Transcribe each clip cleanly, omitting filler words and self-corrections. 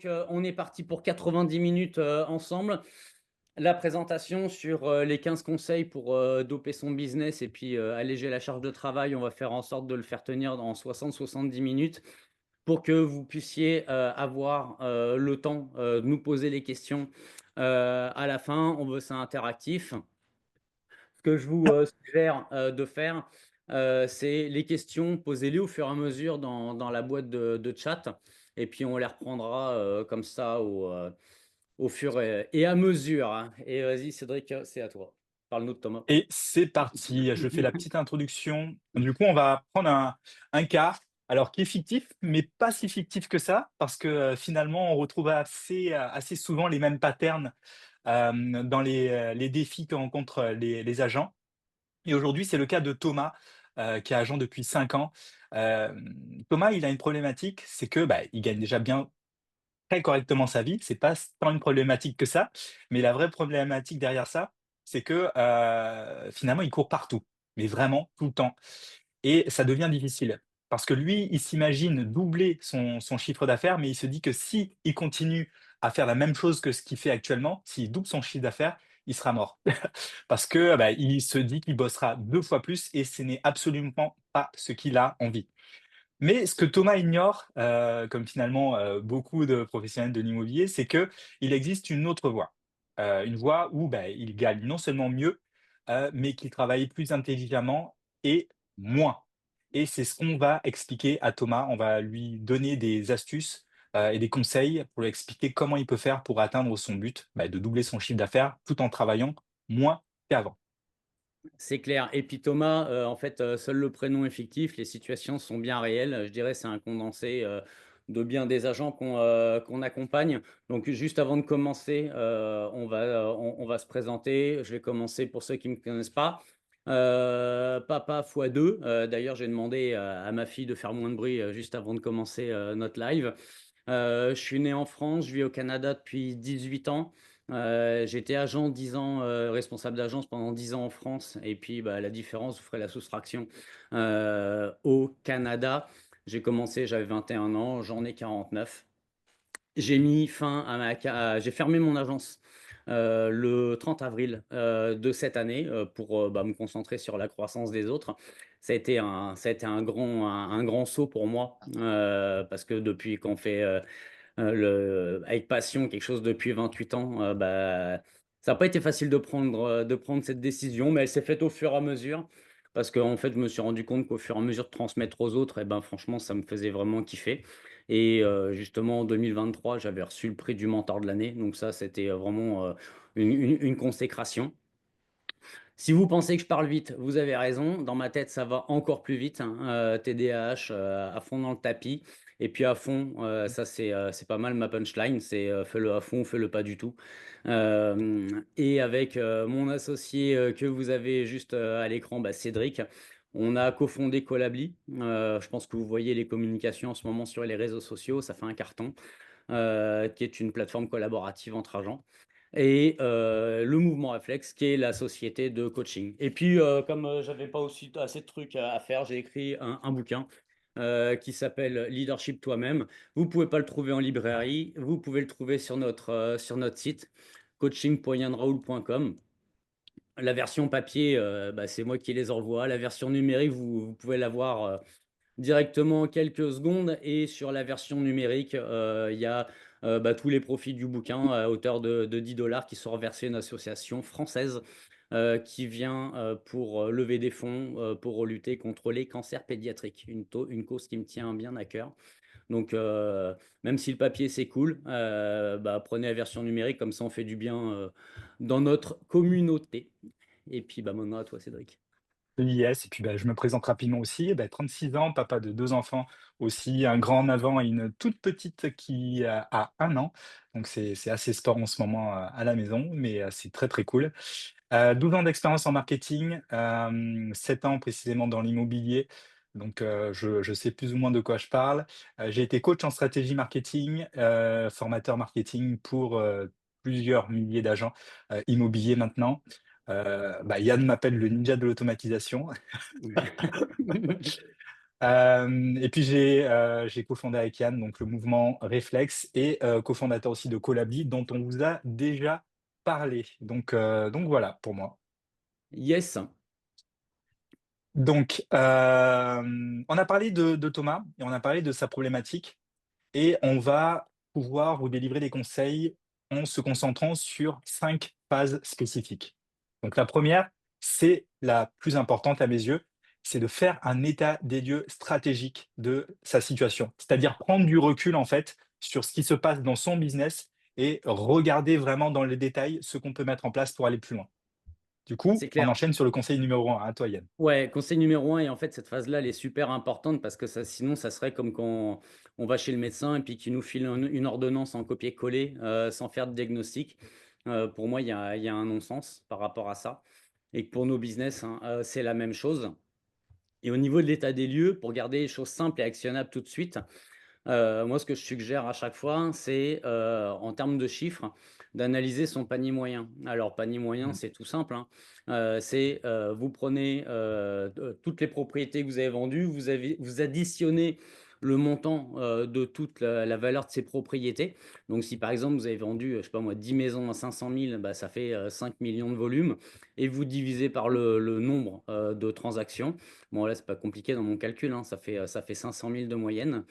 On est parti pour 90 minutes ensemble. La présentation sur les 15 conseils pour doper son business et puis alléger la charge de travail. On va faire en sorte de le faire tenir dans 60-70 minutes pour que vous puissiez avoir le temps de nous poser les questions à la fin. On veut ça interactif. Ce que je vous suggère de faire, c'est les questions, posez-les au fur et à mesure dans la boîte de chat et puis on les reprendra comme ça au fur et à mesure, hein. Et vas-y Cédric, c'est à toi. Parle-nous de Thomas. Et c'est parti, je fais la petite introduction. Du coup, on va prendre un cas, alors qui est fictif, mais pas si fictif que ça, parce que, finalement, on retrouve assez souvent les mêmes patterns, dans les défis que rencontrent les agents. Et aujourd'hui, c'est le cas de Thomas, qui est agent depuis 5 ans. Thomas, il a une problématique, c'est que, bah, il gagne déjà bien très correctement sa vie, c'est pas tant une problématique que ça, mais la vraie problématique derrière ça, c'est que, finalement, il court partout, mais vraiment tout le temps et ça devient difficile. Parce que lui, il s'imagine doubler son chiffre d'affaires, mais il se dit que si il continue à faire la même chose que ce qu'il fait actuellement, s'il double son chiffre d'affaires, il sera mort. Parce que, bah, il se dit qu'il bossera 2 fois plus et ce n'est absolument pas ce qu'il a envie. Mais ce que Thomas ignore, comme finalement, beaucoup de professionnels de l'immobilier, c'est qu'il existe une autre voie. Une voie où, bah, il gagne non seulement mieux, mais qu'il travaille plus intelligemment et moins. Et c'est ce qu'on va expliquer à Thomas. On va lui donner des astuces, et des conseils pour lui expliquer comment il peut faire pour atteindre son but, bah, de doubler son chiffre d'affaires tout en travaillant moins qu'avant. C'est clair. Et puis Thomas, en fait, seul le prénom est fictif, les situations sont bien réelles. Je dirais c'est un condensé de bien des agents qu'on accompagne. Donc juste avant de commencer, on va se présenter. Je vais commencer pour ceux qui ne me connaissent pas. Papa fois 2. D'ailleurs, j'ai demandé à ma fille de faire moins de bruit juste avant de commencer notre live. Je suis né en France, je vis au Canada depuis 18 ans. J'ai été agent 10 ans, responsable d'agence pendant 10 ans en France. Et puis, bah, la différence, vous ferez la soustraction. Au Canada, j'ai commencé, j'avais 21 ans, j'en ai 49. J'ai mis fin à j'ai fermé mon agence le 30 avril de cette année pour bah, me concentrer sur la croissance des autres. Ça a été un grand saut pour moi parce que depuis qu'on fait avec passion quelque chose depuis 28 ans, bah, ça n'a pas été facile de prendre cette décision, mais elle s'est faite au fur et à mesure. Parce qu'en fait, je me suis rendu compte qu'au fur et à mesure de transmettre aux autres, et ben, franchement, ça me faisait vraiment kiffer. Et justement, en 2023, j'avais reçu le prix du mentor de l'année. Donc ça, c'était vraiment une consécration. Si vous pensez que je parle vite, vous avez raison. Dans ma tête, ça va encore plus vite, hein. TDAH à fond dans le tapis. Et puis à fond, ça c'est pas mal ma punchline, c'est fais-le à fond, fais-le pas du tout. Et avec mon associé que vous avez juste à l'écran, bah, Cédric, on a cofondé Collably. Je pense que vous voyez les communications en ce moment sur les réseaux sociaux, ça fait un carton, qui est une plateforme collaborative entre agents et le Mouvement Réflexe, qui est la société de coaching. Et puis, comme j'avais pas aussi assez de trucs à faire, j'ai écrit un bouquin qui s'appelle Leadership toi-même. Vous pouvez pas le trouver en librairie, vous pouvez le trouver sur notre site coaching.yanraoul.com. La version papier, bah, c'est moi qui les envoie. La version numérique, vous pouvez l'avoir directement en quelques secondes. Et sur la version numérique, il y a bah, tous les profits du bouquin à hauteur de 10 dollars qui sont reversés à une association française qui vient pour lever des fonds pour lutter contre les cancers pédiatriques, une cause qui me tient bien à cœur. Donc, même si le papier c'est cool, bah, prenez la version numérique, comme ça on fait du bien dans notre communauté. Et puis, bah, maintenant à toi, Cédric. Yes, et puis, bah, je me présente rapidement aussi. Bah, 36 ans, papa de 2 enfants aussi, un grand en avant et une toute petite qui a 1 an. Donc c'est assez sport en ce moment, à la maison, mais c'est très, très cool. 12 ans d'expérience en marketing, 7 ans précisément dans l'immobilier. Donc je sais plus ou moins de quoi je parle. J'ai été coach en stratégie marketing, formateur marketing pour, plusieurs milliers d'agents, immobiliers maintenant. Bah, Yann m'appelle le ninja de l'automatisation. Et puis j'ai cofondé avec Yann, donc le mouvement Réflexe et cofondateur aussi de Collably dont on vous a déjà parlé. Donc voilà pour moi. Yes, Donc, on a parlé de Thomas et on a parlé de sa problématique et on va pouvoir vous délivrer des conseils en se concentrant sur 5 phases spécifiques. Donc la première, c'est la plus importante à mes yeux, c'est de faire un état des lieux stratégique de sa situation. C'est-à-dire prendre du recul, en fait, sur ce qui se passe dans son business et regarder vraiment dans les détails ce qu'on peut mettre en place pour aller plus loin. Du coup, c'est on clair. enchaîne sur le conseil numéro 1. À toi, Yann. Ouais, conseil numéro 1 et en fait, cette phase-là, elle est super importante parce que ça sinon, ça serait comme quand on va chez le médecin et puis qu'il nous file une ordonnance en copier-coller, sans faire de diagnostic. Pour moi, il y a un non-sens par rapport à ça et que pour nos business, hein, c'est la même chose et au niveau de l'état des lieux, pour garder les choses simples et actionnables tout de suite, moi, ce que je suggère à chaque fois, c'est, en termes de chiffres, d'analyser son panier moyen. Alors panier moyen, Mmh. c'est tout simple, hein, c'est, vous prenez, toutes les propriétés que vous avez vendues, vous additionnez le montant, de toute la valeur de ces propriétés. Donc si, par exemple, vous avez vendu, je sais pas moi, 10 maisons à 500 000, bah, ça fait, 5 000 000 de volume et vous divisez par le nombre, de transactions. Bon là, c'est pas compliqué dans mon calcul, hein, ça fait 500 000 de moyenne.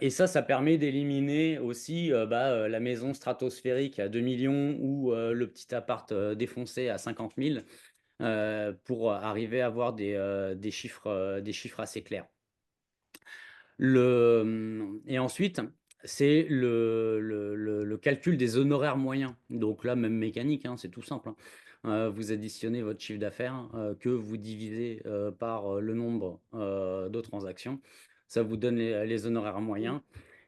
Et ça permet d'éliminer aussi, la maison stratosphérique à 2 millions ou, le petit appart, défoncé à 50 000, pour arriver à avoir des chiffres assez clairs. Et ensuite, c'est le calcul des honoraires moyens. Donc là, même mécanique, hein, c'est tout simple, hein. Vous additionnez votre chiffre d'affaires, que vous divisez, par, le nombre, de transactions. Ça vous donne les honoraires moyens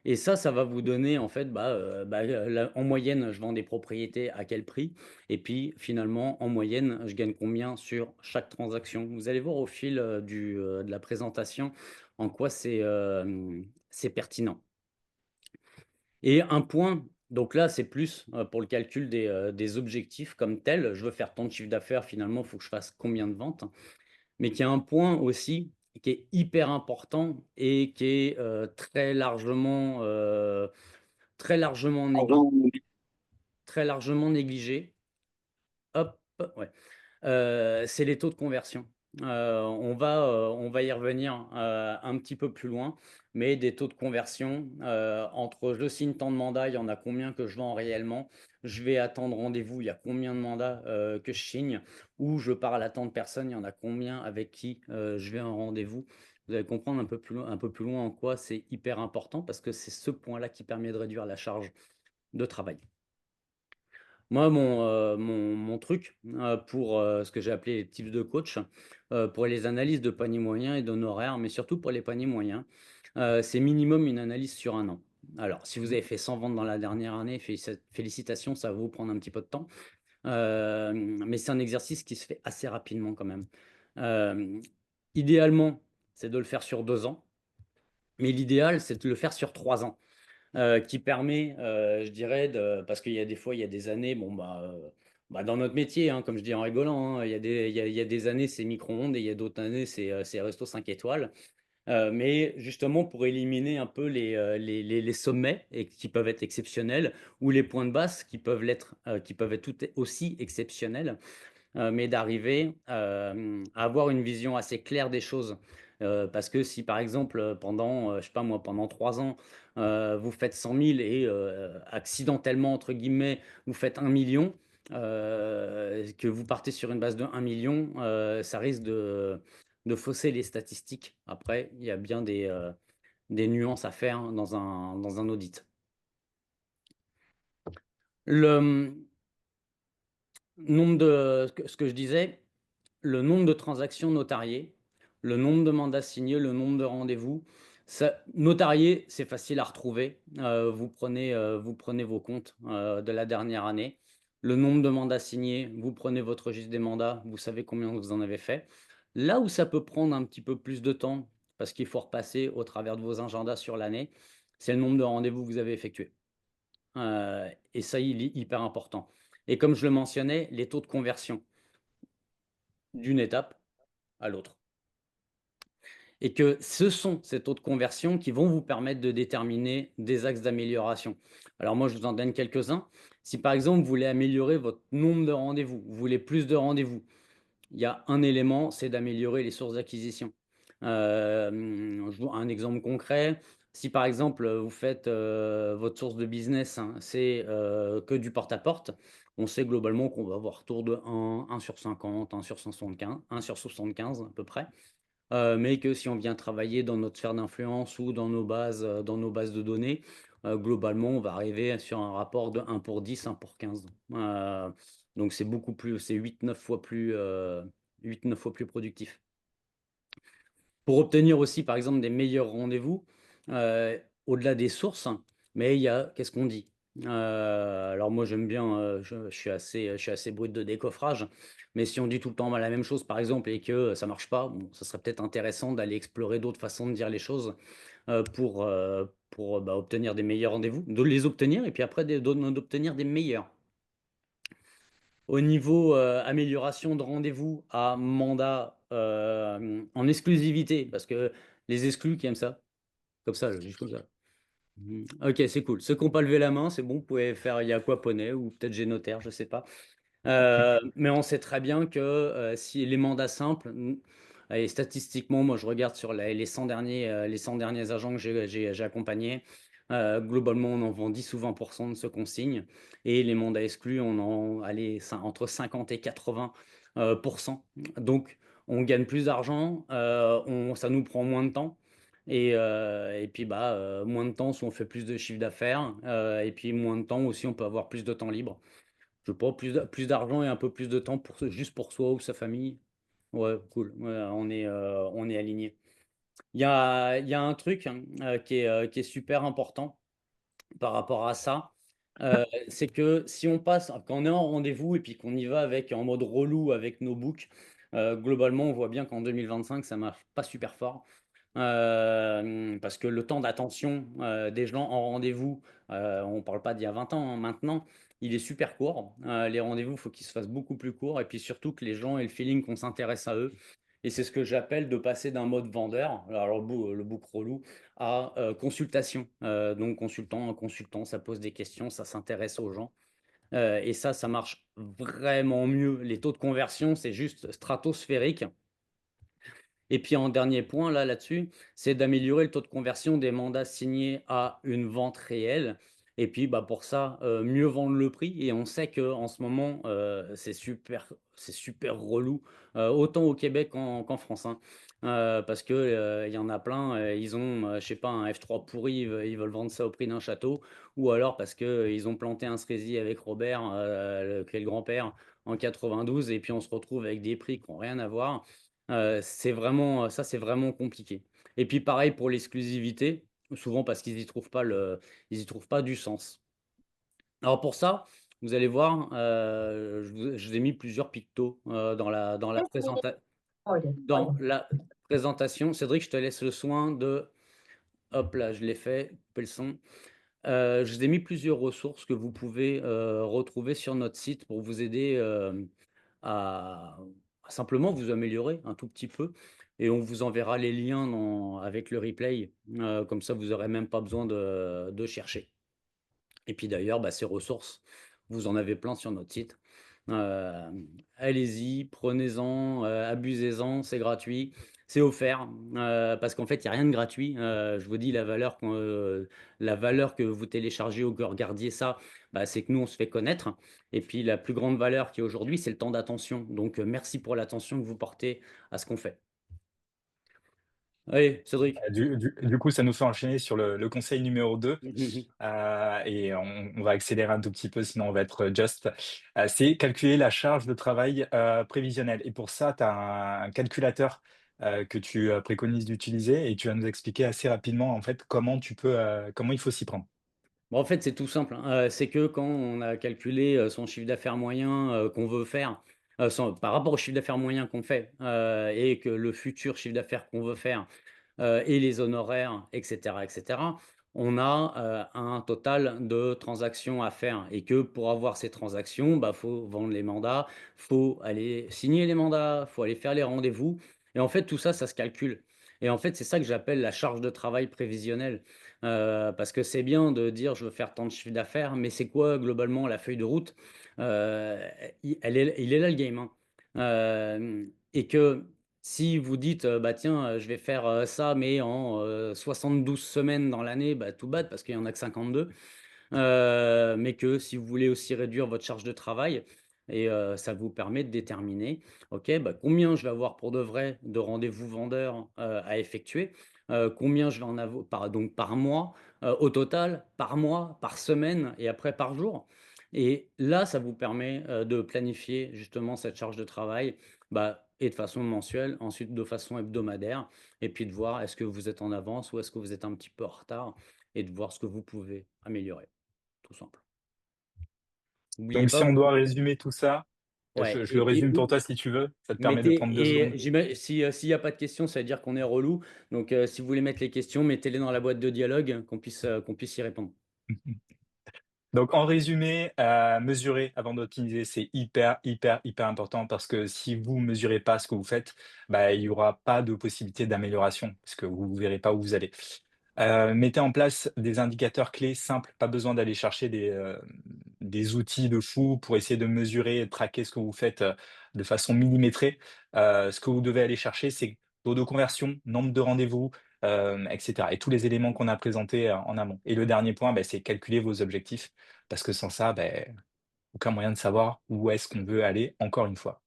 et ça va vous donner en fait, la en moyenne, je vends des propriétés à quel prix et puis finalement, en moyenne, je gagne combien sur chaque transaction. Vous allez voir au fil, de la présentation en quoi c'est pertinent et un point donc là, c'est plus, pour le calcul des objectifs comme tels. Je veux faire tant de chiffre d'affaires, finalement, il faut que je fasse combien de ventes? Mais qu'il y a un point aussi qui est hyper important et qui est, très largement négli très largement négligé. Hop, ouais. C'est les taux de conversion. On va y revenir, un petit peu plus loin, mais des taux de conversion, entre je signe tant de mandats, il y en a combien que je vends réellement? Je vais attendre rendez-vous, il y a combien de mandats, que je signe? Ou je parle à tant de personnes, il y en a combien avec qui, je vais en rendez-vous? Vous allez comprendre un peu plus loin en quoi c'est hyper important parce que c'est ce point-là qui permet de réduire la charge de travail. Moi, mon truc, pour, ce que j'ai appelé les tips de coach, pour les analyses de panier moyen et d'honoraires, mais surtout pour les paniers moyens, c'est minimum une analyse sur un an. Alors, si vous avez fait 100 ventes dans la dernière année, félicitations, ça va vous prendre un petit peu de temps, mais c'est un exercice qui se fait assez rapidement quand même. Hem, Idéalement, c'est de le faire sur 2 ans, mais l'idéal, c'est de le faire sur 3 ans. Qui permet, je dirais de parce qu'il y a des fois, il y a des années, dans notre métier, hein, comme je dis en rigolant, hein, il y a des années, c'est micro-ondes et il y a d'autres années, c'est resto 5 étoiles. Mais justement pour éliminer un peu les sommets et qui peuvent être exceptionnels ou les points de basse qui peuvent être tout aussi exceptionnels. Mais d'arriver, à avoir une vision assez claire des choses. Parce que si par exemple, pendant, je sais pas moi, pendant 3 ans, vous faites 100 000 et «accidentellement» entre guillemets, vous faites 1 million, que vous partez sur une base de 1 million, ça risque de fausser les statistiques. Après, il y a bien des nuances à faire hein, dans un audit. Le, nombre de ce que je disais, le nombre de transactions notariées, le nombre de mandats signés, le nombre de rendez-vous, ça notarié, c'est facile à retrouver. Vous prenez vos comptes, de la dernière année. Le nombre de mandats signés, vous prenez votre registre des mandats, vous savez combien vous en avez fait. Là où ça peut prendre un petit peu plus de temps, parce qu'il faut repasser au travers de vos agendas sur l'année, c'est le nombre de rendez-vous que vous avez effectués. Et ça, il est hyper important. Et comme je le mentionnais, les taux de conversion d'une étape à l'autre. et que ce sont ces taux de conversion qui vont vous permettre de déterminer des axes d'amélioration. Alors moi, je vous en donne quelques-uns. Si par exemple, vous voulez améliorer votre nombre de rendez-vous, vous voulez plus de rendez-vous, il y a un élément, c'est d'améliorer les sources d'acquisition. Je vous un exemple concret, si par exemple, vous faites, votre source de business, hein, c'est, que du porte-à-porte, on sait globalement qu'on va avoir autour de 1 sur 50, 1 sur 175, 1 sur 75 à peu près. Mais que si on vient travailler dans notre sphère d'influence ou dans nos bases de données, globalement, on va arriver sur un rapport de 1 pour 10, 1 pour 15. Donc c'est beaucoup plus c'est 8-9 fois plus, 8-9 fois plus productif. Pour obtenir aussi, par exemple, des meilleurs rendez-vous, au-delà des sources, mais il y a qu'est-ce qu'on dit? Alors moi j'aime bien, je suis assez brut de décoffrage, mais si on dit tout le temps la même chose, par exemple, et que ça marche pas, bon, ça serait peut-être intéressant d'aller explorer d'autres façons de dire les choses, bah, obtenir des meilleurs rendez-vous, de les obtenir et puis après d'obtenir des meilleurs. Au niveau, amélioration de rendez-vous à mandat, en exclusivité, parce que les exclus qui aiment ça, comme ça, là, juste comme ça. OK, c'est cool. Ceux qui ont pas levé la main, c'est bon, vous pouvez faire il y a Yaquaponais ou peut-être Génotaire, je sais pas. Mais on sait très bien que, si les mandats simples, allez, statistiquement, moi je regarde sur les 100 derniers agents que j'ai accompagnés, globalement, on en vend 10 ou 20 de ce qu'on signe et les mandats exclus, on en allez, entre 50 et 80 pour cent. Donc on gagne plus d'argent, on ça nous prend moins de temps et puis, bah, moins de temps, soit on fait plus de chiffre d'affaires, et puis moins de temps aussi, on peut avoir plus de temps libre. Je sais pas, plus d'argent et un peu plus de temps juste pour soi ou sa famille. Ouais, cool. Ouais, on est alignés. Il y a un truc, hein, qui est super important par rapport à ça, c'est que si on passe quand on est en rendez-vous et puis qu'on y va avec en mode relou avec nos books, globalement, on voit bien qu'en 2025, ça marche pas super fort. Parce que le temps d'attention, des gens en rendez-vous, on parle pas d'il y a 20 ans, hein, maintenant, il est super court. Les rendez-vous, il faut qu'ils se fassent beaucoup plus courts et puis surtout que les gens aient le feeling qu'on s'intéresse à eux et c'est ce que j'appelle de passer d'un mode vendeur, alors le book relou, à, consultation. Donc consultant, ça pose des questions, ça s'intéresse aux gens, et ça marche vraiment mieux. Les taux de conversion, c'est juste stratosphérique. Et puis en dernier point là-dessus, c'est d'améliorer le taux de conversion des mandats signés à une vente réelle et puis, bah, pour ça, mieux vendre le prix et on sait qu'en ce moment, c'est super relou, autant au Québec qu'en France, hein. Parce que, il y en a plein, ils ont, je sais pas, un F3 pourri, ils veulent vendre ça au prix d'un château ou alors parce qu'ils ont planté un cerisier avec Robert, qui est le grand-père, en 92 et puis on se retrouve avec des prix qui ont rien à voir. C'est vraiment, ça, c'est vraiment compliqué et puis pareil pour l'exclusivité, souvent parce qu'ils y trouvent pas du sens. Alors pour ça, vous allez voir, je vous ai mis plusieurs pictos, dans la présentation. Cédric, je te laisse le soin de hop là, je l'ai fait, couper le son. Je vous ai mis plusieurs ressources que vous pouvez, retrouver sur notre site pour vous aider, à simplement vous améliorer un tout petit peu et on vous enverra les liens avec le replay, comme ça vous aurez même pas besoin de chercher. Et puis d'ailleurs, bah, ces ressources, vous en avez plein sur notre site. Allez-y, prenez-en, abusez-en, c'est gratuit, c'est offert, parce qu'en fait, il y a rien de gratuit. Je vous dis la valeur que vous téléchargez ou que regardiez ça, bah, c'est que nous, on se fait connaître et puis la plus grande valeur qui est aujourd'hui, c'est le temps d'attention. Donc, merci pour l'attention que vous portez à ce qu'on fait. Allez, Cédric. Du coup, ça nous fait enchaîner sur le conseil numéro 2, et on va accélérer un tout petit peu, sinon on va être just. C'est calculer la charge de travail, prévisionnelle et pour ça, tu as un calculateur, que tu, préconises d'utiliser et tu vas nous expliquer assez rapidement, en fait, comment il faut s'y prendre. Bah, en fait, c'est tout simple, hein, c'est que quand on a calculé, son chiffre d'affaires moyen, qu'on veut faire, par rapport au chiffre d'affaires moyen qu'on fait, et que le futur chiffre d'affaires qu'on veut faire, et les honoraires et cetera, on a, un total de transactions à faire et que pour avoir ces transactions, bah, faut vendre les mandats, faut aller signer les mandats, faut aller faire les rendez-vous et en fait tout ça, ça se calcule et en fait, c'est ça que j'appelle la charge de travail prévisionnelle. Parce que c'est bien de dire: «Je veux faire tant de chiffre d'affaires», mais c'est quoi globalement la feuille de route? Heu, il est là le game, hein. Et que si vous dites, «Bah, tiens, je vais faire, ça mais en, 72 semaines dans l'année», bah, tout bad parce qu'il y en a que 52. Mais que si vous voulez aussi réduire votre charge de travail et ça vous permet de déterminer: «OK, bah, combien je vais avoir pour de vrai de rendez-vous vendeurs, à effectuer? Combien je vais en avoir par mois, au total, par mois, par semaine et après par jour?» Et là, ça vous permet, de planifier justement cette charge de travail, bah, et de façon mensuelle, ensuite de façon hebdomadaire et puis de voir est-ce que vous êtes en avance ou est-ce que vous êtes un petit peu en retard et de voir ce que vous pouvez améliorer. Tout simple. N'oubliez Donc pas, si on vous doit résumer tout ça, ouais je le résume pour ou toi si tu veux, ça te permet de mettez prendre 2 et secondes. si, s'il y a pas de questions, ça veut dire qu'on est relou, donc si vous voulez mettre les questions, mettez-les dans la boîte de dialogue, qu'on puisse y répondre. Donc en résumé, mesurer avant d'optimiser, c'est hyper, hyper, hyper important parce que si vous mesurez pas ce que vous faites, bah, il y aura pas de possibilité d'amélioration parce que vous verrez pas où vous allez. Mettez en place des indicateurs clés simples, pas besoin d'aller chercher des outils de fou pour essayer de mesurer et de traquer ce que vous faites, de façon millimétrée. Ce que vous devez aller chercher, c'est taux de conversion, nombre de rendez-vous, et cetera et tous les éléments qu'on a présentés, en amont et le dernier point, c'est calculer vos objectifs parce que sans ça, aucun moyen de savoir où est-ce qu'on veut aller encore une fois.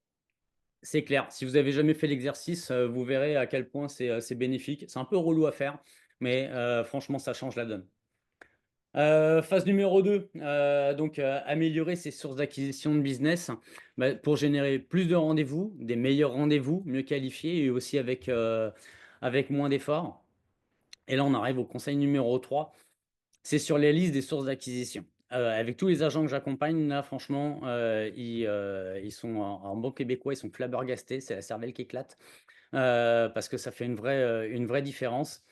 C'est clair, si vous avez jamais fait l'exercice, vous verrez à quel point c'est bénéfique. C'est un peu relou à faire, mais franchement, ça change la donne. Phase numéro 2, améliorer ses sources d'acquisition de business, bah, pour générer plus de rendez-vous, des meilleurs rendez-vous, mieux qualifiés et aussi avec moins d'efforts. Et là, on arrive au conseil numéro 3, c'est sur les listes des sources d'acquisition. Avec tous les agents que j'accompagne, là, franchement, ils sont en bon québécois, ils sont flabbergastés, c'est la cervelle qui éclate, parce que ça fait une vraie différence.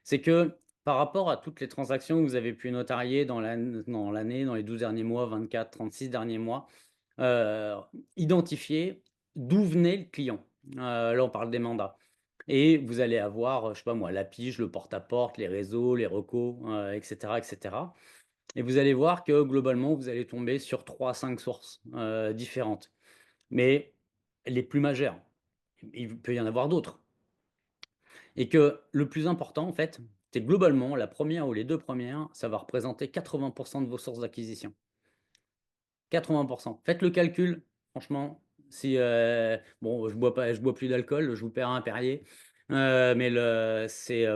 C'est que par rapport à toutes les transactions que vous avez pu notarier dans l'année, dans les 12 derniers mois, 24, 36 derniers mois, heu, identifiez d'où venait le client. Là, on parle des mandats et vous allez avoir, je sais pas moi, la pige, le porte-à-porte, les réseaux, les recos, et cetera, et cetera et vous allez voir que globalement, vous allez tomber sur 3 à 5 sources, différentes, mais les plus majeures. Il peut y en avoir d'autres. Et que le plus important, en fait, c'est globalement la première ou les 2 premières, ça va représenter 80 de vos sources d'acquisition. 80. Faites le calcul, franchement, si, bon, je bois plus d'alcool, je vous paierai un Perrier, mais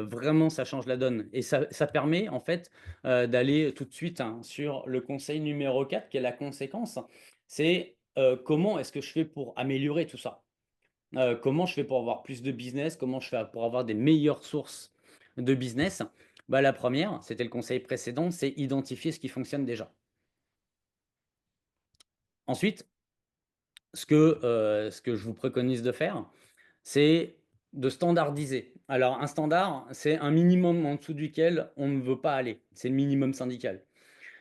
vraiment ça change la donne et ça permet en fait, d'aller tout de suite, hein, sur le conseil numéro 4 qui est la conséquence. C'est, comment est-ce que je fais pour améliorer tout ça? Comment je fais pour avoir plus de business? Comment je fais pour avoir des meilleures sources de business? Bah, la première, c'était le conseil précédent, c'est identifier ce qui fonctionne déjà. Ensuite, ce que je vous préconise de faire, c'est de standardiser. Alors un standard, c'est un minimum en dessous duquel on ne veut pas aller. C'est le minimum syndical.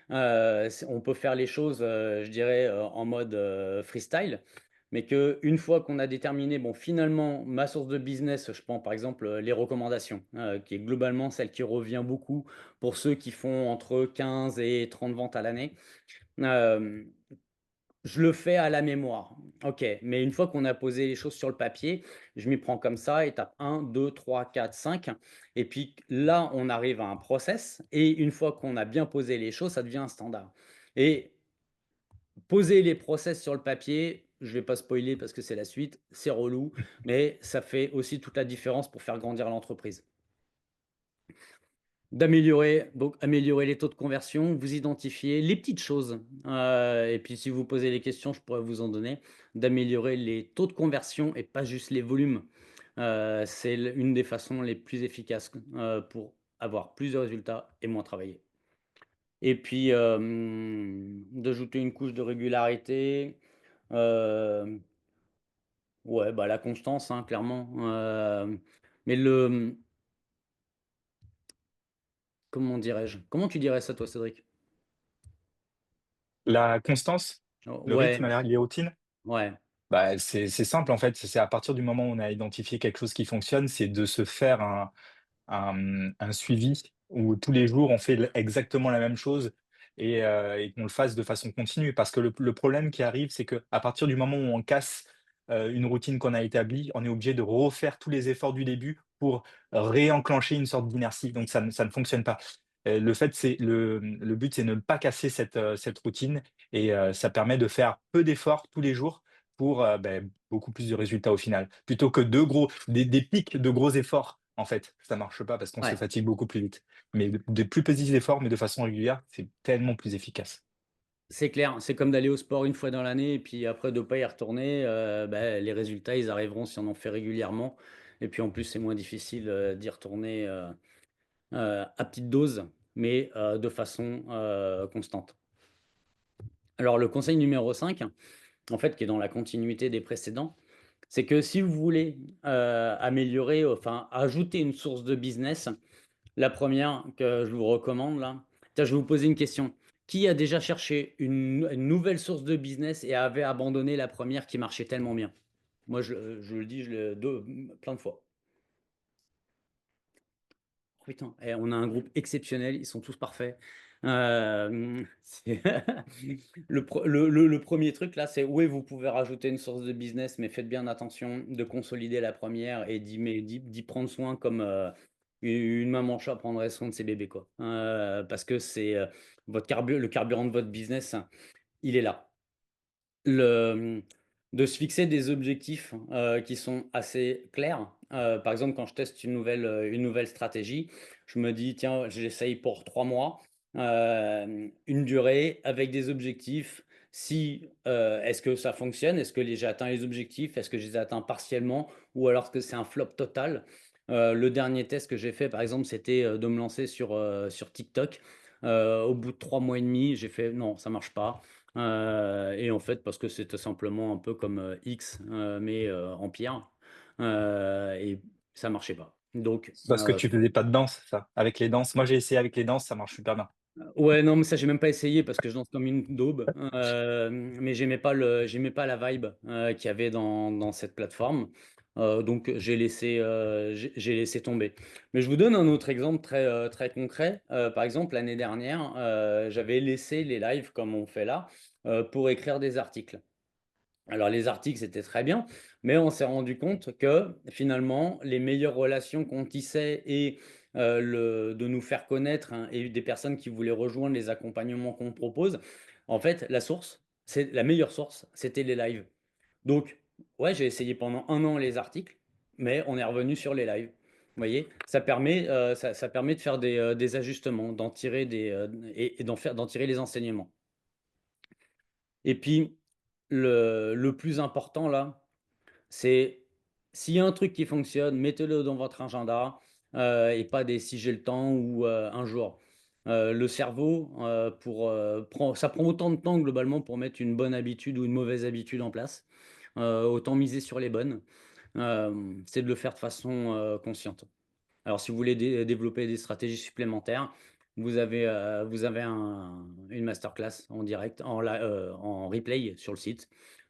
On peut faire les choses, je dirais, en mode, freestyle, mais qu'une fois qu'on a déterminé, bon, finalement, ma source de business, je prends par exemple, les recommandations, qui est globalement celle qui revient beaucoup pour ceux qui font entre 15 et 30 ventes à l'année. Hem, je le fais à la mémoire. OK, mais une fois qu'on a posé les choses sur le papier, je m'y prends comme ça, étape 1, 2, 3, 4, 5 et puis là, on arrive à un process et une fois qu'on a bien posé les choses, ça devient un standard et poser les process sur le papier, je vais pas spoiler parce que c'est la suite, c'est relou, mais ça fait aussi toute la différence pour faire grandir l'entreprise. Améliorer les taux de conversion, vous identifiez les petites choses, et puis si vous posez des questions, je pourrais vous en donner. D'améliorer les taux de conversion et pas juste les volumes. C'est une des façons les plus efficaces, pour avoir plus de résultats et moins travailler. Et puis, d'ajouter une couche de régularité, hem, ouais, bah, la constance, hein, clairement, mais comment dirais-je? Comment tu dirais ça toi, Cédric? La constance, le Ouais, rythme, les routines. ouais. Bah, c'est simple en fait, c'est à partir du moment où on a identifié quelque chose qui fonctionne, c'est de se faire un suivi où tous les jours on fait exactement la même chose et qu'on le fasse de façon continue. Parce que le problème qui arrive, c'est que à partir du moment où on casse, une routine qu'on a établie, on est obligé de refaire tous les efforts du début pour réenclencher une sorte d'inertie, donc ça ne fonctionne pas. Le fait, c'est le but, c'est de ne pas casser cette routine et ça permet de faire peu d'efforts tous les jours pour, beaucoup plus de résultats au final. Plutôt que des pics de gros efforts, en fait, ça marche pas parce qu'on se Ouais. fatigue beaucoup plus vite. Mais des plus petits efforts, mais de façon régulière, c'est tellement plus efficace. C'est clair, c'est comme d'aller au sport une fois dans l'année et puis après de pas y retourner, les résultats, ils arriveront si on en fait régulièrement et puis en plus, c'est moins difficile, d'y retourner, à petite dose, mais de façon, constante. Alors le conseil numéro 5, en fait, qui est dans la continuité des précédents, c'est que si vous voulez, améliorer, enfin ajouter une source de business, la première que je vous recommande là, tiens, je vais vous poser une question. Qui a déjà cherché une nouvelle source de business et avait abandonné la première qui marchait tellement bien? Moi, je le dis, plein de fois. Oh putain, on a un groupe exceptionnel, ils sont tous parfaits. C'est le 1er truc là, c'est oui, vous pouvez rajouter une source de business, mais faites bien attention de consolider la première et d'y prendre soin comme, une maman chat prendrait soin de ses bébés, quoi. Parce que c'est, le carburant de votre business, il est là. De se fixer des objectifs, qui sont assez clairs. Par exemple, quand je teste une nouvelle stratégie, je me dis: «Tiens, j'essaye pour 3 mois, une durée avec des objectifs. Si, est-ce que ça fonctionne? Est-ce que les j'ai atteint les objectifs? Est-ce que je les ai atteints partiellement? Ou alors est-ce que c'est un flop total?» Le dernier test que j'ai fait, par exemple, c'était, de me lancer sur TikTok. Au bout de 3 mois et demi, j'ai fait: «Non, ça marche pas». Et en fait, parce que c'était simplement un peu comme, X, mais, en pire, et ça marchait pas. Donc, C'est parce que tu faisais pas de danse, ça? Avec les danses? Moi, j'ai essayé avec les danses, ça marche super bien. ouais, non, mais ça, j'ai même pas essayé parce que je danse comme une daube, mais j'aimais pas la vibe, qu'il y avait dans cette plateforme, donc j'ai laissé tomber. Mais je vous donne un autre exemple très concret. Par exemple, l'année dernière, j'avais laissé les lives comme on fait là, pour écrire des articles. Alors les articles, c'était très bien, mais on s'est rendu compte que finalement, les meilleures relations qu'on tissait et de nous faire connaître, hein, et des personnes qui voulaient rejoindre les accompagnements qu'on propose, en fait, c'est la meilleure source, c'était les lives. Donc, ouais, j'ai essayé pendant 1 an les articles, mais on est revenu sur les lives. Vous voyez? Ça permet de faire des ajustements, d'en tirer et d'en tirer les enseignements. Et puis, le plus important là, c'est s'il y a un truc qui fonctionne, mettez-le dans votre agenda, et pas des «si j'ai le temps» ou «un jour». Le cerveau, ça prend autant de temps globalement pour mettre une bonne habitude ou une mauvaise habitude en place. Autant miser sur les bonnes. C'est de le faire de façon, consciente. Alors si vous voulez développer des stratégies supplémentaires, vous avez une masterclass en direct, en replay sur le site,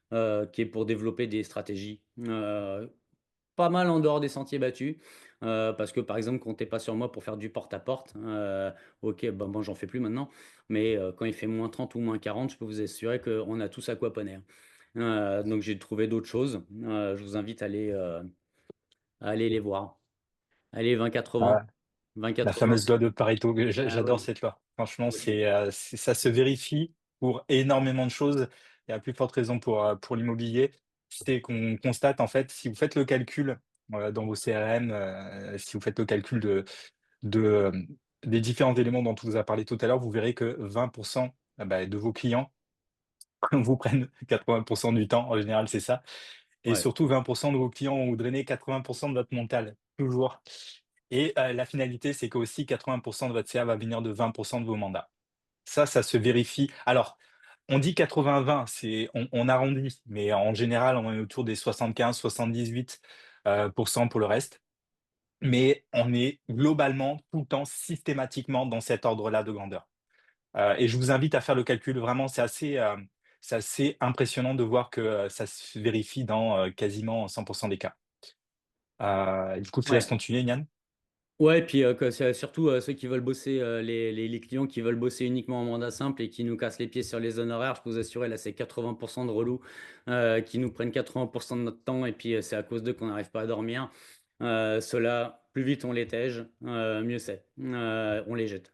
qui est pour développer des stratégies, pas mal en dehors des sentiers battus, parce que, par exemple, comptez pas sur moi pour faire du porte-à-porte, OK, bah, moi, j'en fais plus maintenant, mais quand il fait -30 ou -40, je peux vous assurer qu'on a tous aquaponé, hein. Donc j'ai trouvé d'autres choses, je vous invite à aller les voir. Allez, 20-80, Ah, la 20-80. fameuse loi de Pareto, que Ah j'adore oui, cette loi. Franchement, oui, ça se vérifie pour énormément de choses et à plus forte raison pour l'immobilier. C'est qu'on constate, en fait, si vous faites le calcul, dans vos CRM, si vous faites le calcul de, des différents éléments dont on vous a parlé tout à l'heure, vous verrez que 20 de vos clients vous prennent 80 du temps. En général, c'est ça. Et ouais, surtout 20 de vos clients ont drainé 80 de votre mental, toujours. Et la finalité, c'est qu'aussi 80 de votre CA va venir de 20 de vos mandats. Ça se vérifie. Alors, on dit 80-20, on arrondit, mais en général, on est autour des 75-78 pour le reste. Mais on est globalement tout le temps systématiquement dans cet ordre-là de grandeur. Et je vous invite à faire le calcul. Vraiment, c'est assez. c'est assez impressionnant de voir que, ça se vérifie dans, quasiment 100 des cas. Du coup, je te laisse Ouais. continuer, Nian. Ouais, et puis, que c'est surtout, ceux qui veulent bosser, les clients qui veulent bosser uniquement en mandat simple et qui nous cassent les pieds sur les honoraires, je peux vous assurer, là, c'est 80 de relous, qui nous prennent 80 de notre temps et puis, c'est à cause d'eux qu'on n'arrive pas à dormir. Ceux-là, plus vite on les tège, mieux c'est. On les jette.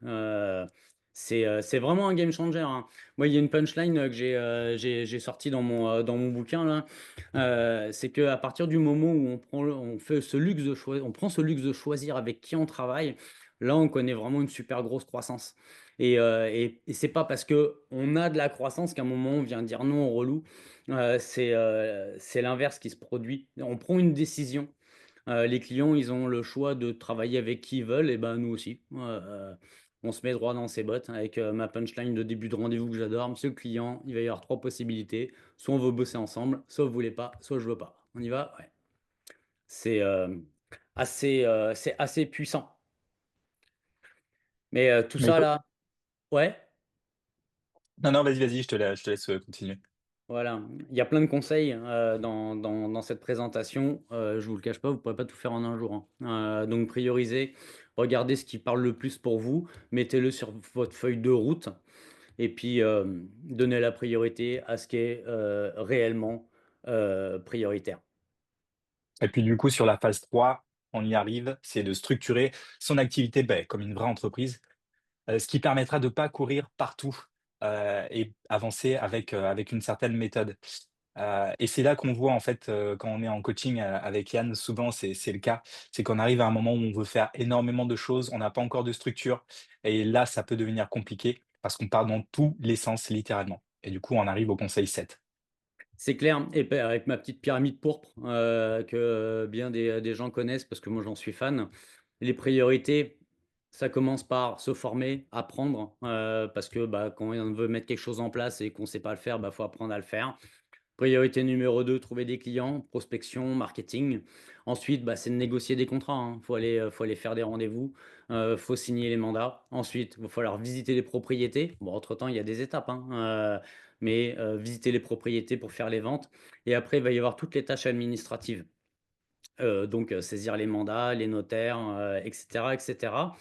C'est vraiment un game changer, hein. Moi, il y a une punchline, que j'ai sortie dans mon bouquin là. C'est qu'à partir du moment où on fait ce luxe de choisir, on prend ce luxe de choisir avec qui on travaille, là on connaît vraiment une super grosse croissance. Et c'est pas parce que on a de la croissance qu'à un moment on vient dire non au relou. C'est l'inverse qui se produit. On prend une décision. Les clients, ils ont le choix de travailler avec qui ils veulent, et ben nous aussi. On se met droit dans ses bottes avec ma punchline de début de rendez-vous que j'adore. Monsieur le client, il va y avoir trois possibilités. Soit on veut bosser ensemble, soit vous voulez pas, soit je veux pas. On y va? Ouais. C'est c'est assez puissant. Mais tout Mais ça écoute, là, ouais. non, non, vas-y, vas-y, je te laisse, continuer. Voilà, il y a plein de conseils, dans cette présentation. Je vous le cache pas, vous ne pourrez pas tout faire en un jour, hein. Donc priorisez, regardez ce qui parle le plus pour vous, mettez-le sur votre feuille de route et puis, donnez la priorité à ce qui est, réellement, prioritaire. Et puis du coup, sur la phase 3, on y arrive, c'est de structurer son activité, beh, comme une vraie entreprise, ce qui permettra de pas courir partout, et avancer avec une certaine méthode. Et c'est là qu'on voit en fait, quand on est en coaching, avec Yann, souvent c'est le cas. C'est qu'on arrive à un moment où on veut faire énormément de choses, on n'a pas encore de structure et là, ça peut devenir compliqué parce qu'on part dans tous les sens littéralement et du coup, on arrive au conseil 7. C'est clair et puis avec ma petite pyramide pourpre, que bien des gens connaissent parce que moi j'en suis fan. Les priorités, ça commence par se former, apprendre, parce que, bah, quand on veut mettre quelque chose en place et qu'on ne sait pas le faire, bah, faut apprendre à le faire. Priorité numéro 2, trouver des clients, prospection, marketing. Ensuite, bah, c'est de négocier des contrats, hein. Faut aller faire des rendez-vous, faut signer les mandats. Ensuite, il va falloir visiter les propriétés. Bon, entre-temps, il y a des étapes, hein, mais visiter les propriétés pour faire les ventes. Et après, il va y avoir toutes les tâches administratives. Donc, saisir les mandats, les notaires, et cetera, et cetera.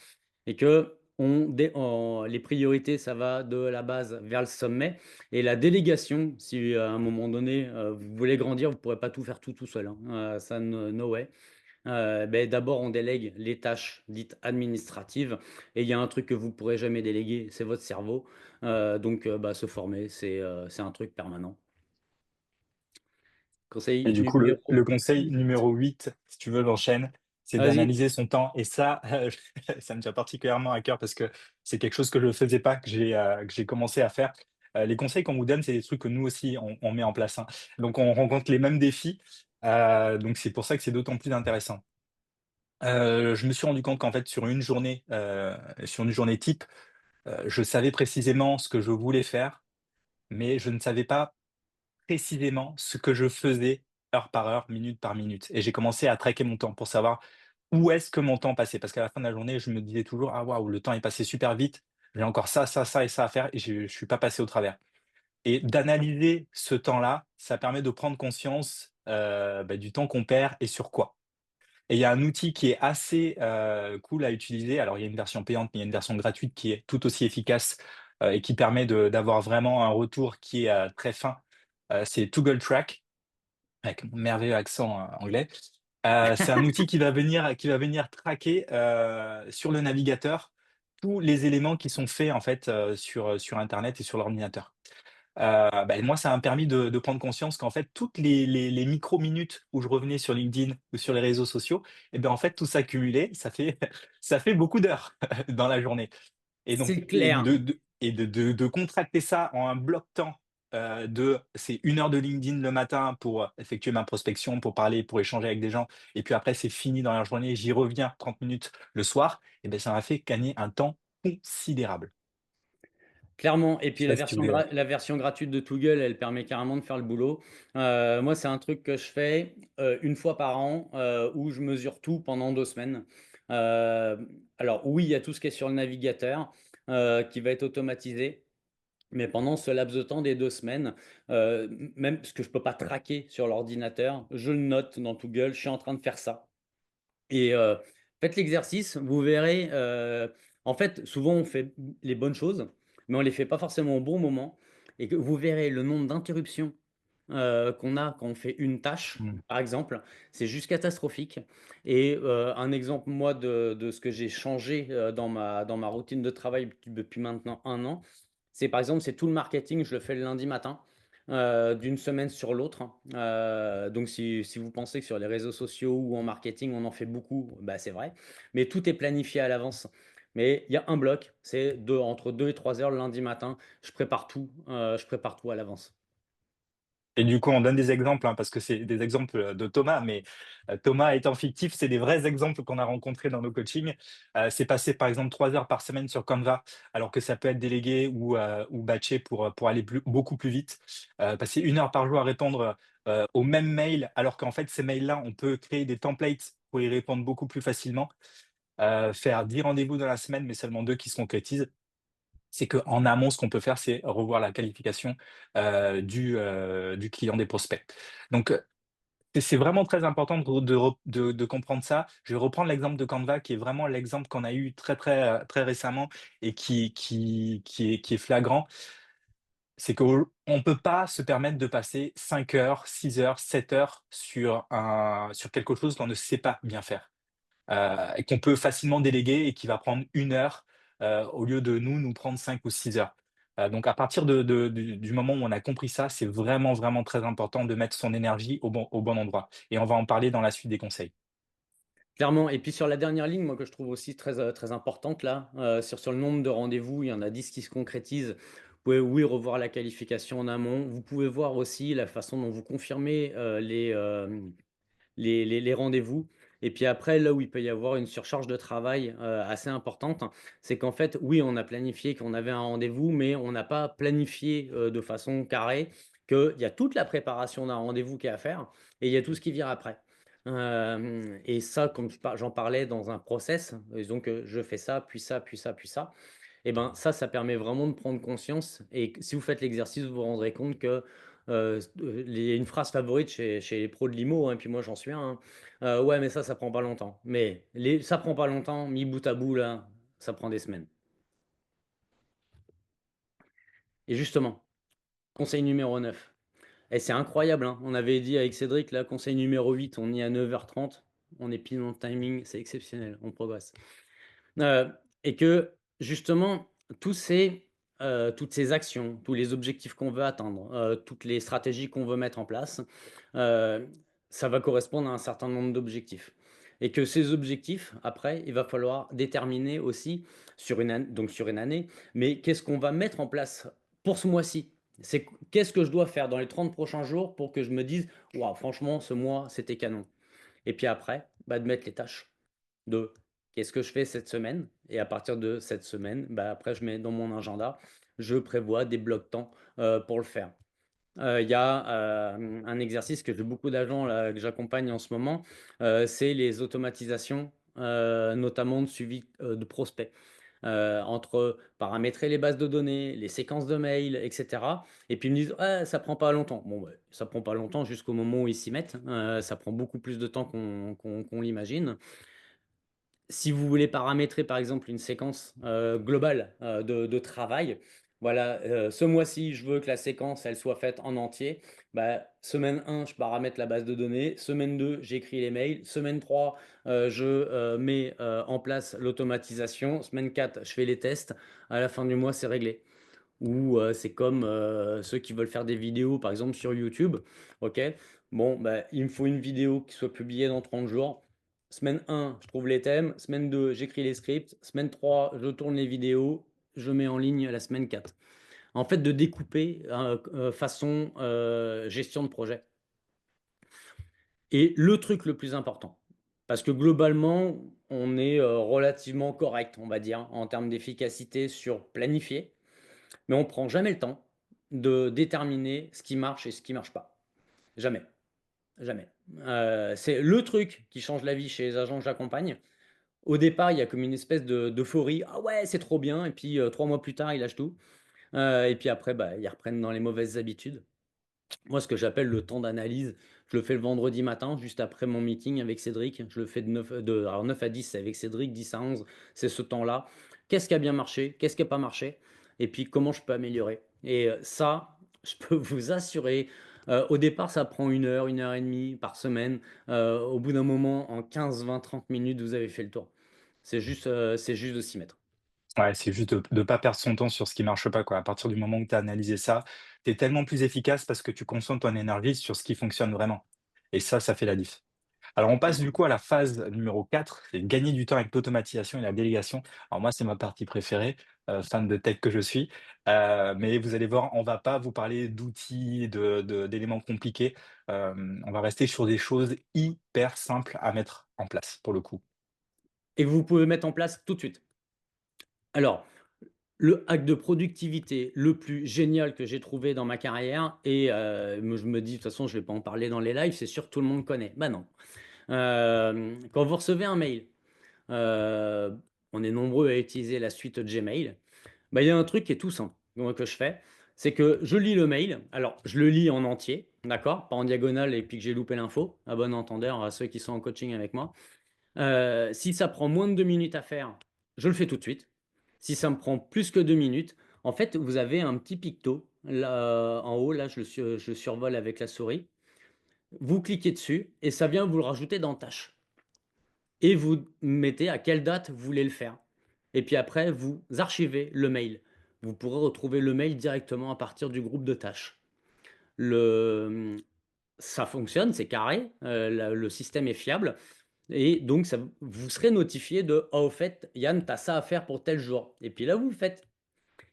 Et que les priorités, ça va de la base vers le sommet. Et la délégation, si à un moment donné, vous voulez grandir, vous ne pourrez pas tout faire tout seul, hein. Ça, no way. Beh, d'abord, on délègue les tâches dites administratives. Et il y a un truc que vous ne pourrez jamais déléguer, c'est votre cerveau. Donc, bah, se former, c'est un truc permanent. Et Conseil du coup, numéro le conseil 8. numéro 8, si tu veux, j'enchaîne, c'est Vas-y. d'analyser son temps et ça, ça me tient particulièrement à cœur parce que c'est quelque chose que je ne faisais pas, que j'ai commencé à faire. Les conseils qu'on vous donne, c'est des trucs que nous aussi on met en place, hein. Donc on rencontre les mêmes défis, donc c'est pour ça que c'est d'autant plus intéressant. Je me suis rendu compte qu'en fait sur une journée type, je savais précisément ce que je voulais faire, mais je ne savais pas précisément ce que je faisais heure par heure, minute par minute et j'ai commencé à traquer mon temps pour savoir où est-ce que mon temps passait. Parce qu'à la fin de la journée, je me disais toujours: «Ah waouh, le temps est passé super vite, j'ai encore ça, ça, ça et ça à faire et je suis pas passé au travers» et d'analyser ce temps-là, ça permet de prendre conscience, bah, du temps qu'on perd et sur quoi. Et il y a un outil qui est assez, cool à utiliser. Alors il y a une version payante, mais il y a une version gratuite qui est tout aussi efficace, et qui permet d'avoir vraiment un retour qui est, très fin. C'est Toggle Track, avec mon merveilleux accent, anglais. C'est un outil qui va venir traquer, sur le navigateur tous les éléments qui sont faits en fait, sur internet et sur l'ordinateur. Moi, ça m'a permis de prendre conscience qu'en fait, toutes les micro-minutes où je revenais sur LinkedIn ou sur les réseaux sociaux et ben, en fait, tout ça cumulé, ça fait ça fait beaucoup d'heures dans la journée et donc C'est clair. de contracter ça en un bloc temps, c'est 1 heure de LinkedIn le matin pour effectuer ma prospection, pour parler, pour échanger avec des gens et puis après c'est fini dans la journée, j'y reviens 30 minutes le soir et ben ça m'a fait gagner un temps considérable. Clairement et Je sais puis pas si tu voulais, la version gratuite de Toggle, elle permet carrément de faire le boulot. Moi, c'est un truc que je fais, 1 fois par an, où je mesure tout pendant 2 semaines. Alors oui, il y a tout ce qui est sur le navigateur, qui va être automatisé. Mais pendant ce laps de temps des 2 semaines, même parce que je peux pas traquer sur l'ordinateur, je le note dans Google, je suis en train de faire ça. Et faites l'exercice, vous verrez, en fait, souvent on fait les bonnes choses, mais on les fait pas forcément au bon moment et que vous verrez le nombre d'interruptions, qu'on a quand on fait une tâche, Mmh. par exemple, c'est juste catastrophique. Et un exemple, moi, de ce que j'ai changé, dans ma routine de travail depuis maintenant 1 an, c'est par exemple, c'est tout le marketing, je le fais le lundi matin, d'une semaine sur l'autre. Donc si vous pensez que sur les réseaux sociaux ou en marketing, on en fait beaucoup, bah, c'est vrai. Mais tout est planifié à l'avance. Mais il y a un bloc, c'est entre 2 et 3 heures le lundi matin, je prépare tout à l'avance. Et du coup, on donne des exemples, hein, parce que c'est des exemples, de Thomas, mais, Thomas étant fictif, c'est des vrais exemples qu'on a rencontrés dans nos coachings. C'est passer, par exemple, 3 heures par semaine sur Canva, alors que ça peut être délégué ou batché pour aller beaucoup plus vite. Passer 1 heure par jour à répondre, aux mêmes mails, alors qu'en fait, ces mails-là, on peut créer des templates pour y répondre beaucoup plus facilement. Faire 10 rendez-vous dans la semaine, mais seulement 2 qui se concrétisent. C'est qu'en amont, ce qu'on peut faire, c'est revoir la qualification, du client, des prospects. Donc, c'est vraiment très important de comprendre ça. Je vais reprendre l'exemple de Canva qui est vraiment l'exemple qu'on a eu très récemment et qui est flagrant. C'est qu'on ne peut pas se permettre de passer 5 heures, 6 heures, 7 heures sur quelque chose qu'on ne sait pas bien faire. Et qu'on peut facilement déléguer et qui va prendre 1 heure, au lieu de nous prendre 5 ou 6 heures. Donc à partir du moment où on a compris ça, c'est vraiment, vraiment très important de mettre son énergie au bon endroit et on va en parler dans la suite des conseils. Clairement. Et puis sur la dernière ligne, moi, que je trouve aussi très importante là, sur le nombre de rendez-vous, il y en a 10 qui se concrétisent. Vous pouvez, oui, revoir la qualification en amont. Vous pouvez voir aussi la façon dont vous confirmez, les rendez-vous. Et puis après, là où il peut y avoir une surcharge de travail, assez importante, c'est qu'en fait, oui, on a planifié qu'on avait un rendez-vous, mais on n'a pas planifié, de façon carrée qu'il y a toute la préparation d'un rendez-vous qui est à faire et il y a tout ce qui vient après. Et ça, comme j'en parlais dans un process, donc je fais ça, puis ça, puis ça, puis ça. Et ben, ça permet vraiment de prendre conscience et si vous faites l'exercice, vous vous rendrez compte que, il y a une phrase favorite chez les pros de l'IMO, hein, puis moi j'en suis un, hein. Ouais, mais ça prend pas longtemps. Mais ça prend pas longtemps, mis bout à bout là, ça prend des semaines. Et justement, conseil numéro 9. Et c'est incroyable, hein, on avait dit avec Cédric là, conseil numéro 8, on y est à 9h30, on est pile dans le timing, c'est exceptionnel, on progresse. Heu et que justement, toutes ces actions, tous les objectifs qu'on veut atteindre, toutes les stratégies qu'on veut mettre en place, heu, ça va correspondre à un certain nombre d'objectifs et que ces objectifs, après, il va falloir déterminer aussi sur une année, mais qu'est-ce qu'on va mettre en place pour ce mois-ci? Qu'est-ce que je dois faire dans les 30 prochains jours pour que je me dise: «Waouh, franchement, ce mois, c'était canon» et puis après, bah, de mettre les tâches de qu'est-ce que je fais cette semaine? Et à partir de cette semaine, bah, après je mets dans mon agenda, je prévois des blocs temps, pour le faire. Il y a, un exercice que j'ai beaucoup d'agents là, que j'accompagne en ce moment, c'est les automatisations, notamment de suivi, de prospects. Entre paramétrer les bases de données, les séquences de mails et cetera et puis ils me disent: «Ouais, ça prend pas longtemps». Bon, ouais, ça prend pas longtemps jusqu'au moment où ils s'y mettent, ça prend beaucoup plus de temps qu'on l'imagine. Si vous voulez paramétrer, par exemple, une séquence, globale, de travail, voilà, ce mois-ci, je veux que la séquence, elle soit faite en entier. Bah, semaine 1, je paramètre la base de données. Semaine 2, j'écris les mails. Semaine 3, je, mets, en place l'automatisation. Semaine 4, je fais les tests. À la fin du mois, c'est réglé. Ou, c'est comme, ceux qui veulent faire des vidéos, par exemple, sur YouTube. OK? Bon, bah, il me faut une vidéo qui soit publiée dans 30 jours. Semaine 1, je trouve les thèmes. Semaine 2, j'écris les scripts. Semaine 3, je tourne les vidéos. Je mets en ligne la semaine 4. En fait, de découper, façon, gestion de projet. Et le truc le plus important, parce que globalement, on est, relativement correct, on va dire, en termes d'efficacité sur planifier. Mais on prend jamais le temps de déterminer ce qui marche et ce qui marche pas. Jamais, jamais. C'est le truc qui change la vie chez les agents que j'accompagne. Au départ, il y a comme une espèce d'euphorie: «Ah ouais, c'est trop bien» et puis, 3 mois plus tard, ils lâchent tout. Et puis après, bah, ils reprennent dans les mauvaises habitudes. Moi, ce que j'appelle le temps d'analyse, je le fais le vendredi matin, juste après mon meeting avec Cédric. Je le fais alors 9 à 10, c'est avec Cédric, 10 à 11, c'est ce temps-là. Qu'est-ce qui a bien marché? Qu'est-ce qui n'a pas marché? Et puis, comment je peux améliorer? Et ça, je peux vous assurer, au départ, ça prend une heure et demie par semaine. Au bout d'un moment, en 15, 20, 30 minutes, vous avez fait le tour. C'est juste de s'y mettre. Ouais, c'est juste de pas perdre son temps sur ce qui marche pas, quoi. À partir du moment où tu as analysé ça, tu es tellement plus efficace parce que tu concentres ton énergie sur ce qui fonctionne vraiment et ça fait la diff. Alors on passe du coup à la phase numéro 4, c'est gagner du temps avec l'automatisation et la délégation. Alors moi, c'est ma partie préférée, fan de tech que je suis, mais vous allez voir, on va pas vous parler d'outils, d'éléments compliqués. On va rester sur des choses hyper simples à mettre en place, pour le coup. Et vous pouvez mettre en place tout de suite. Alors, le hack de productivité le plus génial que j'ai trouvé dans ma carrière et me je me dis: «De toute façon, je vais pas en parler dans les lives, c'est sûr que tout le monde connaît». Bah non. Quand vous recevez un mail, heu, on est nombreux à utiliser la suite Gmail. Bah, il y a un truc qui est tout simple, moi, que je fais, c'est que je lis le mail. Alors, je le lis en entier, d'accord? Pas en diagonale et puis que j'ai loupé l'info, à bon entendeur, à ceux qui sont en coaching avec moi. Si ça prend moins de 2 minutes à faire, je le fais tout de suite. Si ça me prend plus que 2 minutes, en fait, vous avez un petit picto là, en haut, là, je le survole avec la souris. Vous cliquez dessus et ça vient vous le rajouter dans tâches et vous mettez à quelle date vous voulez le faire et puis après vous archivez le mail. Vous pourrez retrouver le mail directement à partir du groupe de tâches. Le, Ça fonctionne, c'est carré, le système est fiable et donc ça vous serez notifié de: «Ah, au fait, Yann, tu as ça à faire pour tel jour» et puis là, vous le faites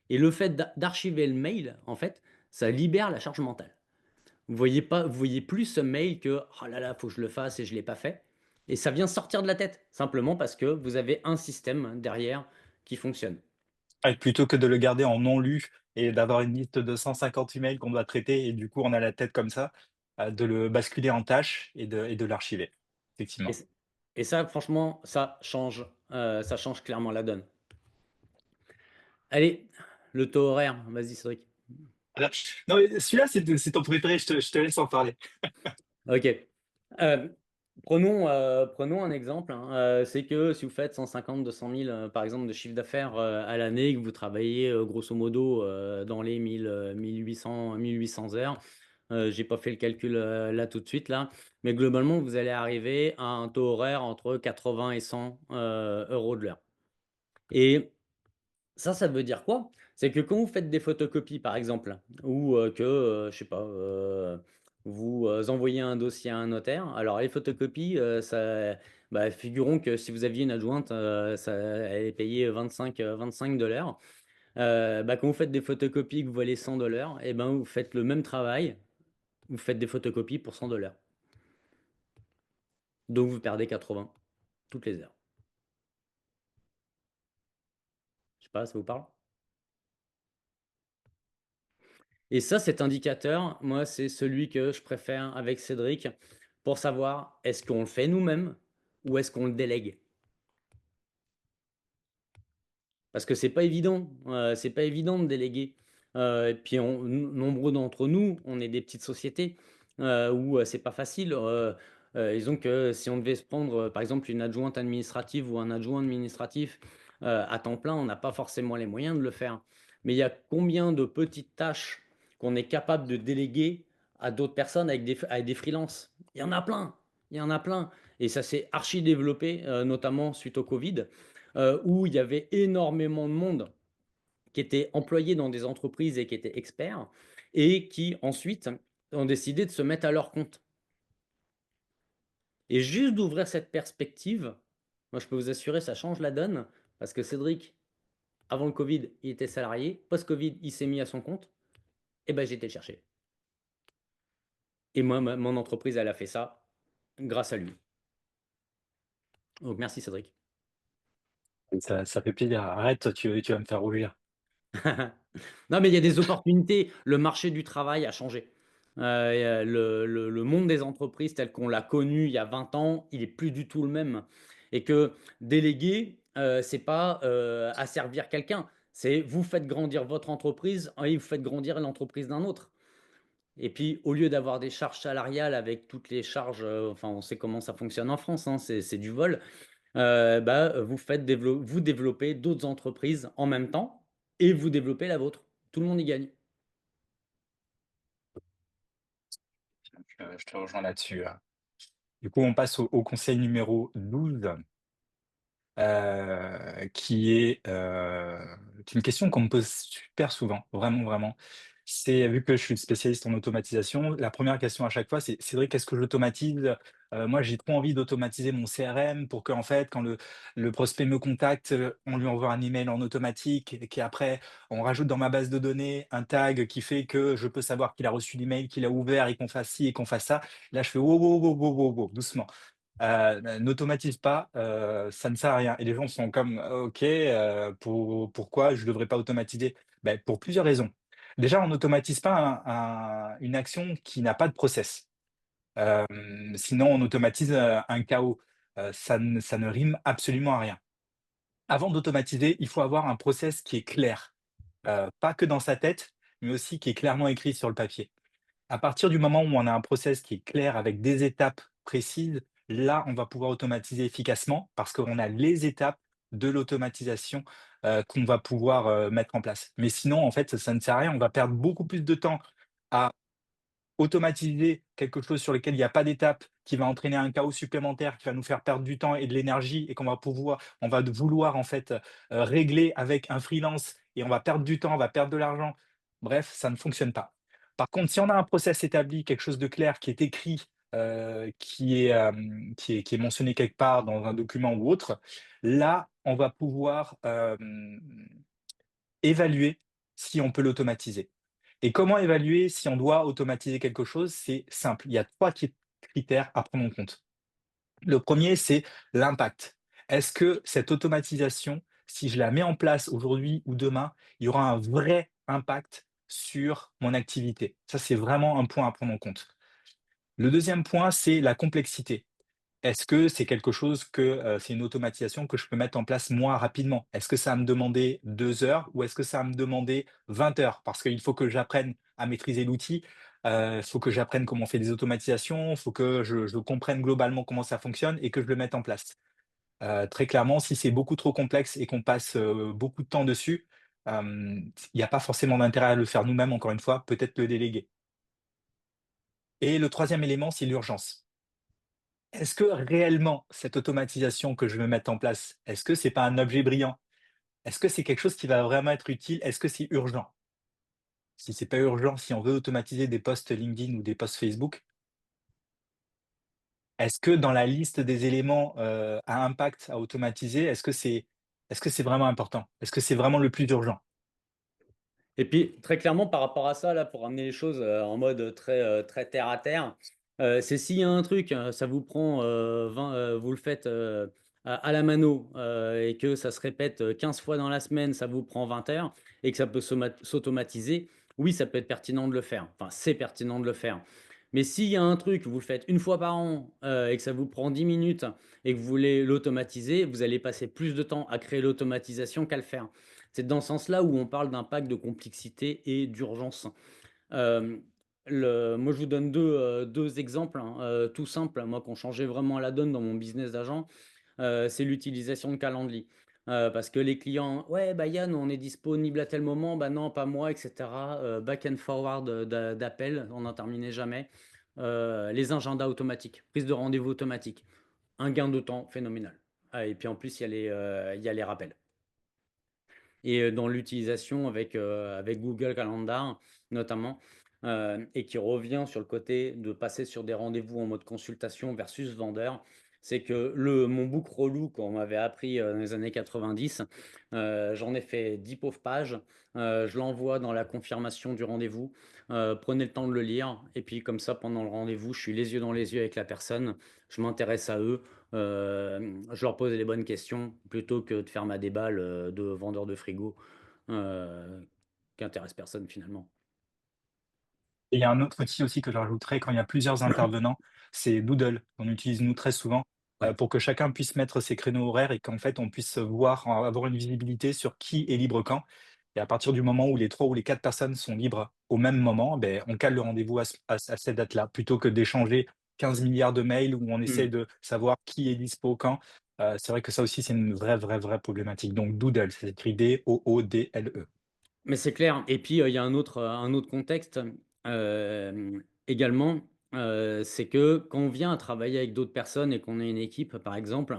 et le fait d'archiver le mail, en fait, ça libère la charge mentale. Vous voyez plus ce mail que: «Oh là là, faut que je le fasse et je l'ai pas fait» et ça vient sortir de la tête, simplement parce que vous avez un système derrière qui fonctionne. Ouais, plutôt que de le garder en non lu et d'avoir une liste de 150 emails qu'on doit traiter et du coup on a la tête comme ça, de le basculer en tâches et de l'archiver. Et Effectivement. ç et ça, franchement, ça change clairement la donne. Allez, le taux horaire, vas-y Cédric. Alors, non mais celui-là c'est ton préféré, je te laisse en parler. OK. Prenons un exemple, hein, c'est que si vous faites 150-200 000, par exemple, de chiffre d'affaires, à l'année, que vous travaillez, grosso modo, dans les 1 800 heures, j'ai pas fait le calcul, là tout de suite là, mais globalement, vous allez arriver à un taux horaire entre 80 et 100, € de l'heure et ça veut dire quoi? C'est que quand vous faites des photocopies, par exemple, ou je sais pas, vous, envoyez un dossier à un notaire. Alors les photocopies, bah, figurons que si vous aviez une adjointe, elle est payée 25 $. Bah, quand vous faites des photocopies, que vous valez 100 et ben, vous faites le même travail, vous faites des photocopies pour 100 $. Donc vous perdez 80 toutes les heures. Je sais pas, ça vous parle? Et ça, cet indicateur, moi, c'est celui que je préfère avec Cédric pour savoir est-ce qu'on le fait nous-mêmes ou est-ce qu'on le délègue? Parce que c'est pas évident de déléguer. Et puis nombreux d'entre nous, on est des petites sociétés, où, c'est pas facile, disons que si on devait se prendre, par exemple, une adjointe administrative ou un adjoint administratif, à temps plein, on n'a pas forcément les moyens de le faire. Mais il y a combien de petites tâches qu'on est capable de déléguer à d'autres personnes avec des freelances? Il y en a plein, il y en a plein et ça s'est archi développé, notamment suite au covid, où il y avait énormément de monde qui était employé dans des entreprises et qui étaient experts et qui ensuite ont décidé de se mettre à leur compte. Et juste d'ouvrir cette perspective, moi je peux vous assurer, ça change la donne parce que Cédric, avant le Covid, il était salarié, post-Covid, il s'est mis à son compte, et ben j'ai été le chercher. Et moi, mon entreprise, elle a fait ça grâce à lui. Donc merci Cédric. Ça fait plaisir. Arrête, tu vas me faire rougir. Non, mais il y a des opportunités. Le marché du travail a changé. Le monde des entreprises tel qu'on l'a connu il y a 20 ans, il est plus du tout le même et que déléguer, c'est pas, asservir quelqu'un, C'est vous faites grandir votre entreprise et vous faites grandir l'entreprise d'un autre. Et puis, au lieu d'avoir des charges salariales avec toutes les charges, enfin, on sait comment ça fonctionne en France, hein, c'est du vol. Bah, vous développez d'autres entreprises en même temps et vous développez la vôtre. Tout le monde y gagne. Je te rejoins là-dessus. Du coup, on passe au conseil numéro 12, qui est une question qu'on me pose super souvent, vraiment, vraiment. C'est vu que je suis spécialiste en automatisation, la première question à chaque fois, c'est: «Cédric, est-ce que j'automatise?» Moi, j'ai trop envie d'automatiser mon CRM pour qu'en fait, quand le prospect me contacte, on lui envoie un email en automatique et qu'après, on rajoute dans ma base de données un tag qui fait que je peux savoir qu'il a reçu l'email, qu'il a ouvert et qu'on fasse ci et qu'on fasse ça. Là, je fais: «Wow, wow, wow, wow, wow, wow, doucement». N'automatise pas, ça ne sert à rien et les gens sont comme: «OK, pourquoi je ne devrais pas automatiser?» Pour plusieurs raisons. Déjà, on n'automatise pas une action qui n'a pas de process. Sinon on automatise, un chaos. Ça ne rime absolument à rien. Avant d'automatiser, il faut avoir un process qui est clair, pas que dans sa tête, mais aussi qui est clairement écrit sur le papier. À partir du moment où on a un process qui est clair avec des étapes précises, là, on va pouvoir automatiser efficacement parce qu'on a les étapes de l'automatisation, qu'on va pouvoir, mettre en place. Mais sinon, en fait, ça ne sert à rien. On va perdre beaucoup plus de temps à automatiser quelque chose sur lequel il n'y a pas d'étape, qui va entraîner un chaos supplémentaire, qui va nous faire perdre du temps et de l'énergie et on va vouloir en fait, régler avec un freelance et on va perdre du temps, on va perdre de l'argent. Bref, ça ne fonctionne pas. Par contre, si on a un process établi, quelque chose de clair qui est écrit, qui est mentionné quelque part dans un document ou autre, là, on va pouvoir, évaluer si on peut l'automatiser. Et comment évaluer si on doit automatiser quelque chose? C'est simple, il y a 3 critères à prendre en compte. Le premier, c'est l'impact. Est-ce que cette automatisation, si je la mets en place aujourd'hui ou demain, il y aura un vrai impact sur mon activité? Ça, c'est vraiment un point à prendre en compte. Le deuxième point, c'est la complexité. Est-ce que c'est quelque chose que, c'est une automatisation que je peux mettre en place moi rapidement? Est-ce que ça va me demander 2 heures ou est-ce que ça va me demander 20 heures? Parce qu'il faut que j'apprenne à maîtriser l'outil, il faut que j'apprenne comment on fait des automatisations, il faut que je comprenne globalement comment ça fonctionne et que je le mette en place. Très clairement, si c'est beaucoup trop complexe et qu'on passe, beaucoup de temps dessus, il n'y a pas forcément d'intérêt à le faire nous-mêmes, encore une fois, peut-être le déléguer. Et le troisième élément, c'est l'urgence. Est-ce que réellement cette automatisation que je veux mettre en place, est-ce que c'est pas un objet brillant? Est-ce que c'est quelque chose qui va vraiment être utile? Est-ce que c'est urgent? Si c'est pas urgent, si on veut automatiser des posts LinkedIn ou des posts Facebook, est-ce que dans la liste des éléments, à impact à automatiser, est-ce que c'est vraiment important? Est-ce que c'est vraiment le plus urgent? Et puis, très clairement, par rapport à ça, là, pour amener les choses, en mode très terre à terre, c'est s'il y a un truc, ça vous prend, 20, vous le faites, à la mano, et que ça se répète, 15 fois dans la semaine, ça vous prend 20 heures et que ça peut s'automatiser, oui, ça peut être pertinent de le faire. Enfin, c'est pertinent de le faire. Mais s'il y a un truc, vous le faites une fois par an, et que ça vous prend 10 minutes et que vous voulez l'automatiser, vous allez passer plus de temps à créer l'automatisation qu'à le faire. C'est dans ce sens-là où on parle d'impact, de complexité et d'urgence. Hem, moi, je vous donne 2 exemples, hein, tout simples, moi, qui ont changé vraiment la donne dans mon business d'agent. C'est l'utilisation de Calendly. Parce que les clients: «Ouais, bah, Yann, on est disponible à tel moment». «Bah, non, pas moi» et cetera. Back and forward, d'appels, on n'en terminait jamais. Les agendas automatiques, prise de rendez-vous automatique. Un gain de temps phénoménal. Ah et puis en plus, il y a les rappels. Et dans l'utilisation avec Google Calendar notamment, et qui revient sur le côté de passer sur des rendez-vous en mode consultation versus vendeur. C'est que le mon book relou qu'on m'avait appris, dans les années 90, j'en ai fait 10 pauvres pages, je l'envoie dans la confirmation du rendez-vous, prenez le temps de le lire et puis comme ça pendant le rendez-vous, je suis les yeux dans les yeux avec la personne, je m'intéresse à eux, je leur pose les bonnes questions plutôt que de faire ma déballe, de vendeur de frigo, heu, qui intéresse personne finalement. Et il y a un autre outil aussi que je rajouterais quand il y a plusieurs intervenants, c'est Doodle, qu'on utilise nous très souvent. Ouais. pour que chacun puisse mettre ses créneaux horaires et qu'en fait, on puisse voir, avoir une visibilité sur qui est libre quand. Et à partir du moment où les 3 ou les 4 personnes sont libres au même moment, beh, on cale le rendez-vous à cette date-là, plutôt que d'échanger 15 milliards de mails où on essaie Mmh. de savoir qui est dispo quand. C'est vrai que ça aussi, c'est une vraie problématique. Donc Doodle, ça s'écrit Doodle. Mais c'est clair et puis, il y a un autre contexte, également, c'est que quand on vient à travailler avec d'autres personnes et qu'on est une équipe, par exemple,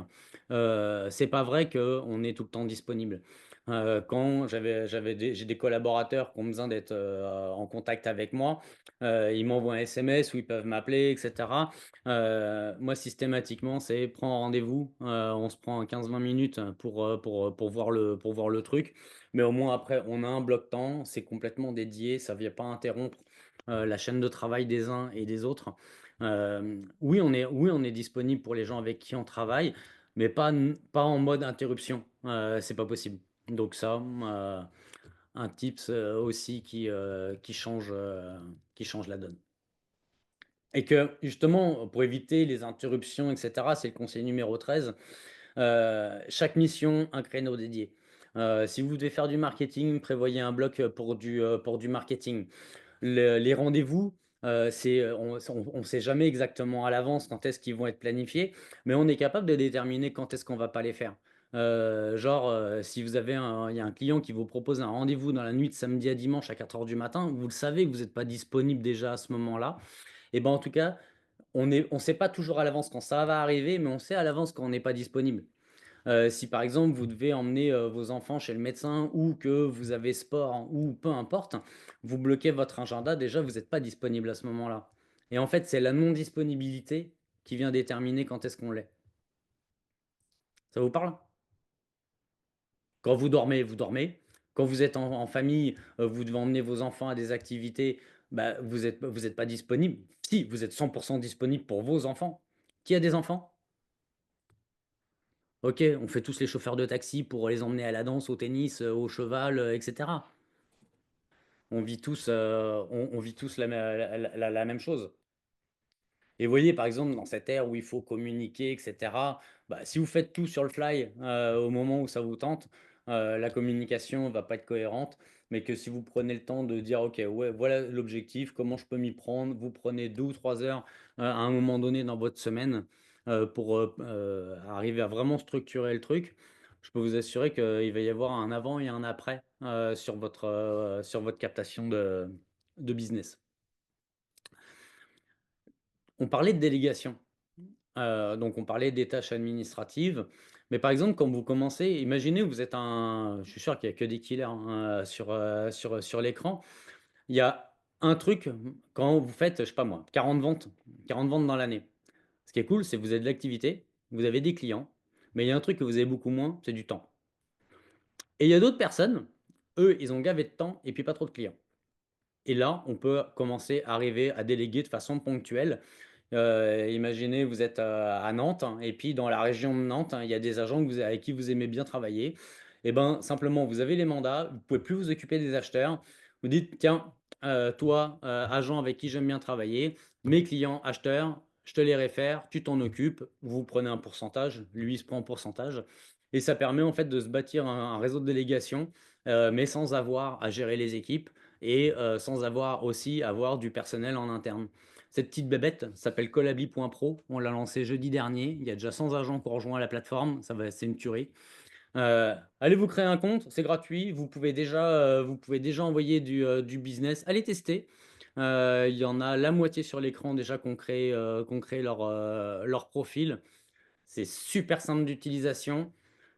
c'est pas vrai qu'on est tout le temps disponible. Quand j'ai des collaborateurs qui ont besoin d'être, en contact avec moi, ils m'envoient un SMS ou ils peuvent m'appeler et cetera. Moi systématiquement, c'est: «Prends rendez-vous», on se prend 15-20 minutes pour voir le truc. Mais au moins après, on a un bloc-temps, c'est complètement dédié, ça vient pas interrompre, la chaîne de travail des uns et des autres. Oui, on est disponible pour les gens avec qui on travaille, mais pas en mode interruption, c'est pas possible. Donc ça, un tips, aussi qui change la donne. Et que justement, pour éviter les interruptions et cetera, c'est le conseil numéro 13. Chaque mission, un créneau dédié. Si vous devez faire du marketing, prévoyez un bloc, pour du marketing. Les rendez-vous, on sait jamais exactement à l'avance quand est-ce qu'ils vont être planifiés, mais on est capable de déterminer quand est-ce qu'on va pas les faire. Si vous avez il y a un client qui vous propose un rendez-vous dans la nuit de samedi à dimanche à 4 heures du matin, vous le savez que vous êtes pas disponible déjà à ce moment-là et ben, en tout cas, on sait pas toujours à l'avance quand ça va arriver, mais on sait à l'avance quand on n'est pas disponible. Si par exemple vous devez emmener, vos enfants chez le médecin ou que vous avez sport ou peu importe, vous bloquez votre agenda, déjà vous êtes pas disponible à ce moment-là et en fait, c'est la non-disponibilité qui vient déterminer quand est-ce qu'on l'est. Ça vous parle? Quand vous dormez, vous dormez. Quand vous êtes en famille, vous devez emmener vos enfants à des activités, bah, vous êtes pas disponible. Si, vous êtes 100 disponible pour vos enfants. Qui a des enfants? OK, on fait tous les chauffeurs de taxi pour les emmener à la danse, au tennis, au cheval, et cetera. On vit tous la même chose. Et vous voyez, par exemple, dans cette ère où il faut communiquer, et cetera, bah, si vous faites tout sur le fly, au moment où ça vous tente, la communication va pas être cohérente. Mais que si vous prenez le temps de dire: «OK, ouais, voilà l'objectif, comment je peux m'y prendre?» Vous prenez 2 ou 3 heures, à un moment donné dans votre semaine, arriver à vraiment structurer le truc. Je peux vous assurer qu'il va y avoir un avant et un après, sur votre captation de business. On parlait de délégation. Donc on parlait des tâches administratives, mais par exemple, quand vous commencez, imaginez vous êtes un je suis sûr qu'il y a que des killers, hein, sur l'écran. Il y a un truc, quand vous faites, je sais pas moi, 40 ventes dans l'année. Ce qui est cool, c'est que vous avez de l'activité, vous avez des clients, mais il y a un truc que vous avez beaucoup moins, c'est du temps. Et il y a d'autres personnes, eux, ils ont gavé de temps et puis pas trop de clients. Et là, on peut commencer à arriver à déléguer de façon ponctuelle. Imaginez, vous êtes, à Nantes hein, et puis dans la région de Nantes, hein, il y a des agents avec qui vous aimez bien travailler. Et ben, simplement, vous avez les mandats, vous pouvez plus vous occuper des acheteurs. Vous dites: «Tiens, toi, agent avec qui j'aime bien travailler, mes clients acheteurs, je te les réfère, tu t'en occupes». Vous prenez un pourcentage, lui, il se prend un pourcentage et ça permet en fait de se bâtir un réseau de délégation, mais sans avoir à gérer les équipes et sans avoir aussi avoir du personnel en interne. Cette petite bébête s'appelle Colabi.pro. On l'a lancé jeudi dernier. Il y a déjà 100 agents qui ont rejoint la plateforme. C'est une tuerie. Allez vous créer un compte, c'est gratuit. Vous pouvez déjà envoyer du business. Allez tester. Il y en a la moitié sur l'écran déjà qu'on crée leur profil. C'est super simple d'utilisation.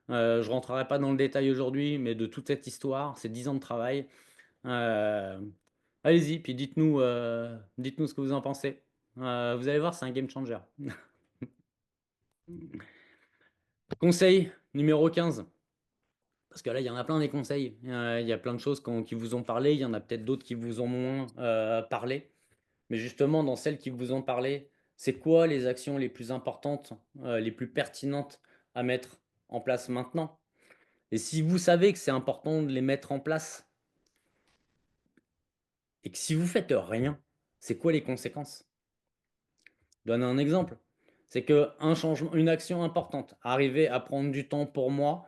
Je ne rentrerai pas dans le détail aujourd'hui, mais de toute cette histoire, c'est 10 ans de travail. Euh, Allez-y, puis dites-nous ce que vous en pensez. Vous allez voir, c'est un game changer. Conseil numéro 15, parce que là, il y en a plein des conseils. Il y a plein de choses qui vous ont parlé, il y en a peut-être d'autres qui vous ont moins parlé. Mais justement, dans celles qui vous ont parlé, c'est quoi les actions les plus importantes, les plus pertinentes à mettre en place maintenant? Et si vous savez que c'est important de les mettre en place, et que si vous faites rien, c'est quoi les conséquences? Je donne un exemple. C'est qu'un changement, une action importante, arriver à prendre du temps pour moi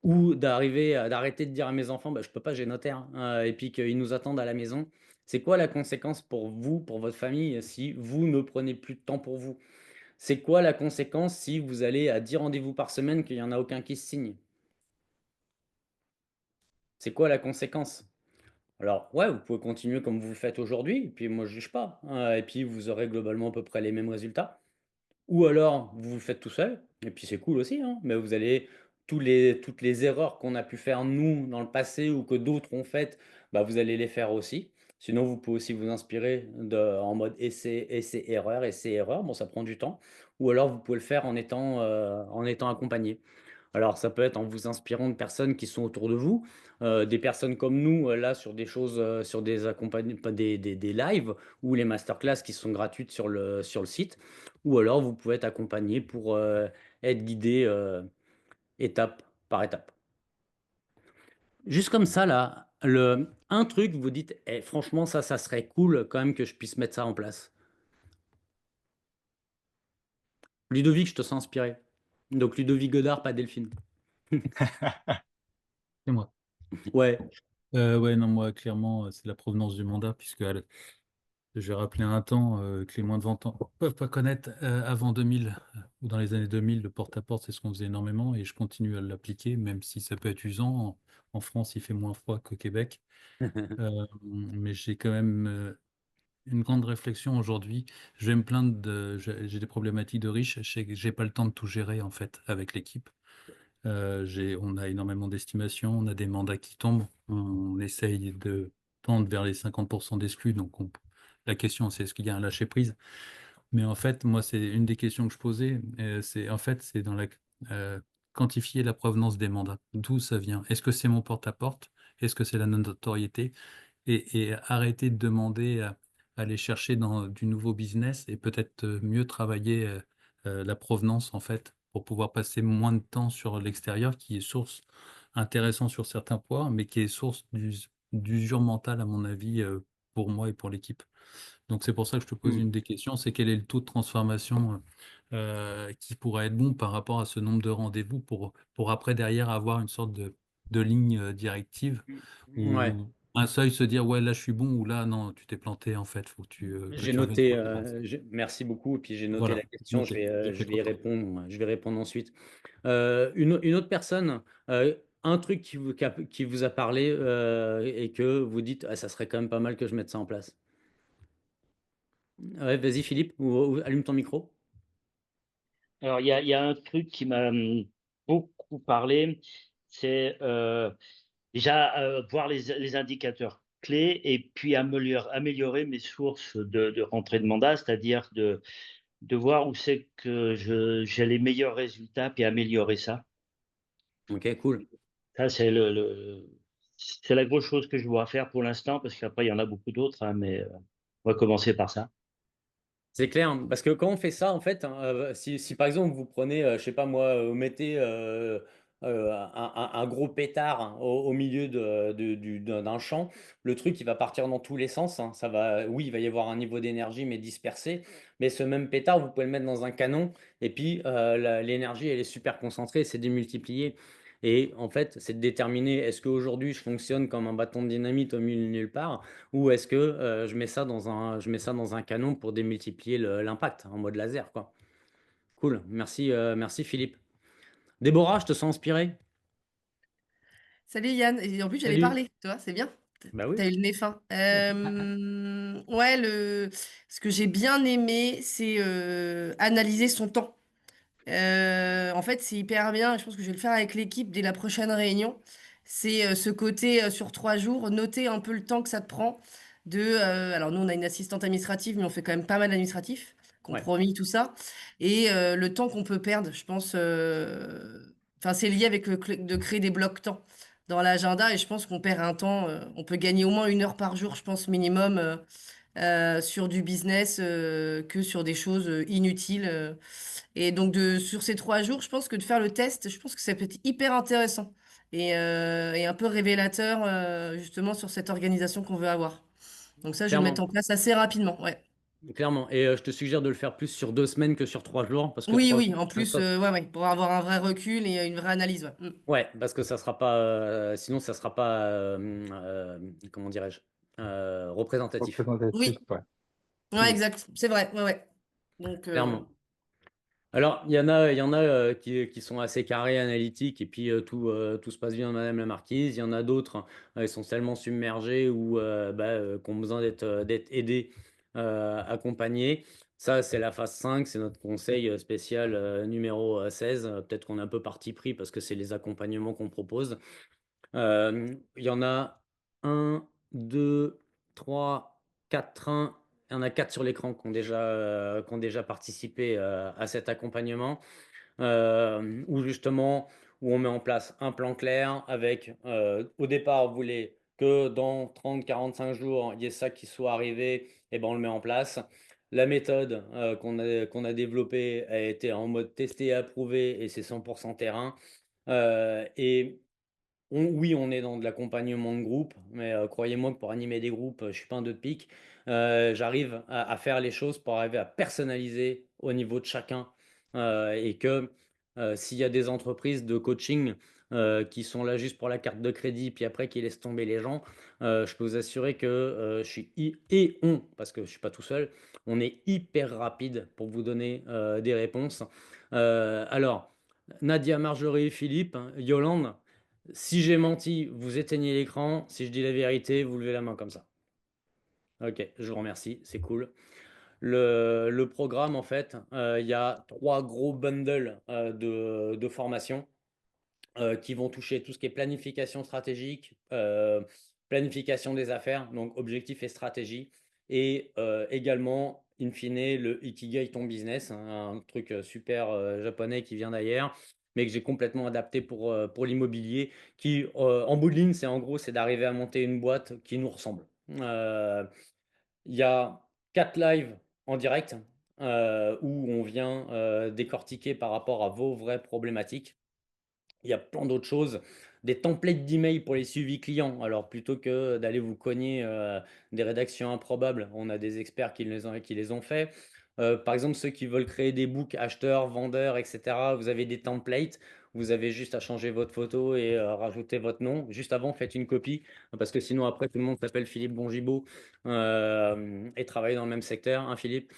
ou d'arrêter de dire à mes enfants: «Bah, je peux pas, j'ai notaire», et puis qu'ils nous attendent à la maison. C'est quoi la conséquence pour vous, pour votre famille, si vous ne prenez plus de temps pour vous? C'est quoi la conséquence si vous allez à 10 rendez-vous par semaine, qu'il y en a aucun qui se signe? C'est quoi la conséquence? Alors ouais, vous pouvez continuer comme vous le faites aujourd'hui et puis moi je juge pas, et puis vous aurez globalement à peu près les mêmes résultats. Ou alors vous le faites tout seul et puis c'est cool aussi, hein, mais vous allez toutes les erreurs qu'on a pu faire nous dans le passé ou que d'autres ont faites, bah, vous allez les faire aussi. Sinon vous pouvez aussi vous inspirer en mode essai-erreur, essai-erreur. Bon, ça prend du temps. Ou alors vous pouvez le faire en étant accompagné. Alors ça peut être en vous inspirant de personnes qui sont autour de vous, des personnes comme nous, là sur des choses, sur des accompagn pas des lives ou les masterclass qui sont gratuites sur le site. Ou alors vous pouvez être accompagné pour, être guidé, étape par étape. Juste comme ça là, un truc vous dites: «Eh franchement ça serait cool quand même que je puisse mettre ça en place». Ludovic, je te sens inspiré. Donc Ludovic Godard, pas Delphine. C'est moi. Ouais. Ouais, non, moi, clairement, c'est la provenance du mandat puisque je vais rappeler un temps, que les moins de 20 ans peuvent pas connaître, avant 2000, ou dans les années 2000, le porte-à-porte, c'est ce qu'on faisait énormément et je continue à l'appliquer, même si ça peut être usant. En France, il fait moins froid qu'au Québec, mais j'ai quand même, une grande réflexion aujourd'hui. Je vais me plaindre j'ai des problématiques de riches, je sais que j'ai pas le temps de tout gérer, en fait, avec l'équipe. On a énormément d'estimations, on a des mandats qui tombent, on essaye de tendre vers les 50 d'exclus, donc la question c'est est-ce qu'il y a un lâcher prise? Mais en fait, moi, c'est une des questions que je posais, c'est en fait, c'est dans quantifier la provenance des mandats. D'où ça vient? Est-ce que c'est mon porte-à-porte? Est-ce que c'est la notoriété? Et arrêter de demander à aller chercher dans du nouveau business et peut-être, mieux travailler, la provenance en fait, pour pouvoir passer moins de temps sur l'extérieur qui est source intéressant sur certains points, mais qui est source d'usure mentale à mon avis, pour moi et pour l'équipe. Donc c'est pour ça que je te pose Mmh. une des questions, c'est quel est le taux de transformation, qui pourrait être bon par rapport à ce nombre de rendez-vous pour après derrière avoir une sorte de ligne, directive Ouais. ou un seuil se dire: «Ouais, là, je suis bon» ou «Là, non, tu t'es planté, en fait, faut que J'ai tu reviennes noté, sur tes bases». merci beaucoup et puis j'ai noté Voilà, la question, OK, il je était vais trop y tard. répondre, je vais répondre ensuite. Une autre personne, un truc qui vous a parlé, et que vous dites: «Ah ça serait quand même pas mal que je mette ça en place». Ouais, vas-y Philippe ou allume ton micro. Alors il y a un truc qui m'a, beaucoup parlé, c'est, déjà, voir les indicateurs clés et puis améliorer mes sources de rentrée de mandat, c'est-à-dire de voir où c'est que j'ai les meilleurs résultats puis améliorer ça. OK, cool. Ça, c'est la grosse chose que je dois faire pour l'instant parce qu'après il y en a beaucoup d'autres, hein, mais, on va commencer par ça. C'est clair, hein, parce que quand on fait ça, en fait, hein, si par exemple vous prenez, je sais pas moi, mettez, un gros pétard hein, au milieu d'un champ, le truc il va partir dans tous les sens, hein. Ça va oui, il va y avoir un niveau d'énergie, mais dispersé. Mais ce même pétard, vous pouvez le mettre dans un canon et puis, l'énergie elle est super concentrée, c'est démultiplié. Et en fait, c'est de déterminer, est-ce qu'aujourd'hui je fonctionne comme un bâton de dynamite au milieu de nulle part? Ou est-ce que, je mets ça dans un canon pour démultiplier l'impact en mode laser, quoi. Cool, merci Philippe. Déborah, je te sens inspirée? Salut Yann, et en plus j'allais Salut. parler, tu vois? C'est bien. Bah Tu oui. as eu le nez fin. Ouais, ce que j'ai bien aimé, c'est, analyser son temps. En fait, c'est hyper bien, je pense que je vais le faire avec l'équipe dès la prochaine réunion. C'est, ce côté, sur 3 jours, noter un peu le temps que ça te prend alors nous, on a une assistante administrative, mais on fait quand même pas mal d'administratif, Ouais, compromis, tout ça et le temps qu'on peut perdre, je pense, enfin, c'est lié avec le clé de créer des blocs temps dans l'agenda et je pense qu'on perd un temps, on peut gagner au moins 1 heure par jour, je pense minimum, sur du business, que sur des choses, inutiles, et donc sur ces 3 jours, je pense que de faire le test, je pense que ça peut être hyper intéressant et un peu révélateur, justement sur cette organisation qu'on veut avoir. Donc ça, je vais le mettre clairement. en place assez rapidement, ouais. clairement. Et je te suggère de le faire plus sur 2 semaines que sur 3 jours, parce que Oui, 3 oui, jours, en plus, ouais, pour avoir un vrai recul et une vraie analyse. Ouais. ouais, parce que ça sera pas, sinon ça sera pas, comment dirais-je, représentatif, Représentatif, Oui, ouais. ouais, exact. C'est vrai. Ouais, ouais. Donc, clairement. Alors, il y en a qui sont assez carrés, analytiques, et puis tout se passe bien, Madame la Marquise. Il y en a d'autres, ils sont tellement submergés ou qui ont besoin d'être aidés, accompagnés. Ça, c'est la phase 5, c'est notre conseil spécial numéro 16. Peut-être qu'on est un peu parti pris parce que c'est les accompagnements qu'on propose. Il y en a un, 2, 3, 4 1. Il y en a 4 sur l'écran qui ont déjà participé à cet accompagnement, où justement, où on met en place un plan clair avec, au départ, vous voulez que dans 30, 45 jours, il y ait ça qui soit arrivé, et ben on le met en place. La méthode qu'on a développée a été en mode testé et approuvé, et c'est 100% terrain. Et oui, on est dans de l'accompagnement de groupe, mais croyez-moi que pour animer des groupes, je suis pas un 2 de pique. J'arrive à faire les choses pour arriver à personnaliser au niveau de chacun, et que s'il y a des entreprises de coaching qui sont là juste pour la carte de crédit, puis après qui laissent tomber les gens, je peux vous assurer que je suis et on, parce que je suis pas tout seul, on est hyper rapide pour vous donner des réponses. Alors, Nadia, Marjorie, Philippe, Yolande. Si j'ai menti, vous éteignez l'écran. Si je dis la vérité, vous levez la main comme ça. Ok, je vous remercie, c'est cool. Le programme, en fait, il y a 3 gros bundles de formations qui vont toucher tout ce qui est planification stratégique, planification des affaires, donc objectifs et stratégie, et également, in fine, le Ikigai ton business, hein, un truc super japonais qui vient d'ailleurs, mais que j'ai complètement adapté pour l'immobilier, qui, en bout de ligne, c'est en gros, c'est d'arriver à monter une boîte qui nous ressemble. Il y a 4 lives en direct où on vient décortiquer par rapport à vos vraies problématiques. Il y a plein d'autres choses, des templates d'email pour les suivis clients. Alors plutôt que d'aller vous cogner des rédactions improbables, on a des experts qui les ont fait. Par exemple, ceux qui veulent créer des books acheteurs, vendeurs, etc., vous avez des templates. Vous avez juste à changer votre photo et rajouter votre nom. Juste avant, faites une copie, parce que sinon, après, tout le monde s'appelle Philippe Bongibaud et travaille dans le même secteur, hein, Philippe.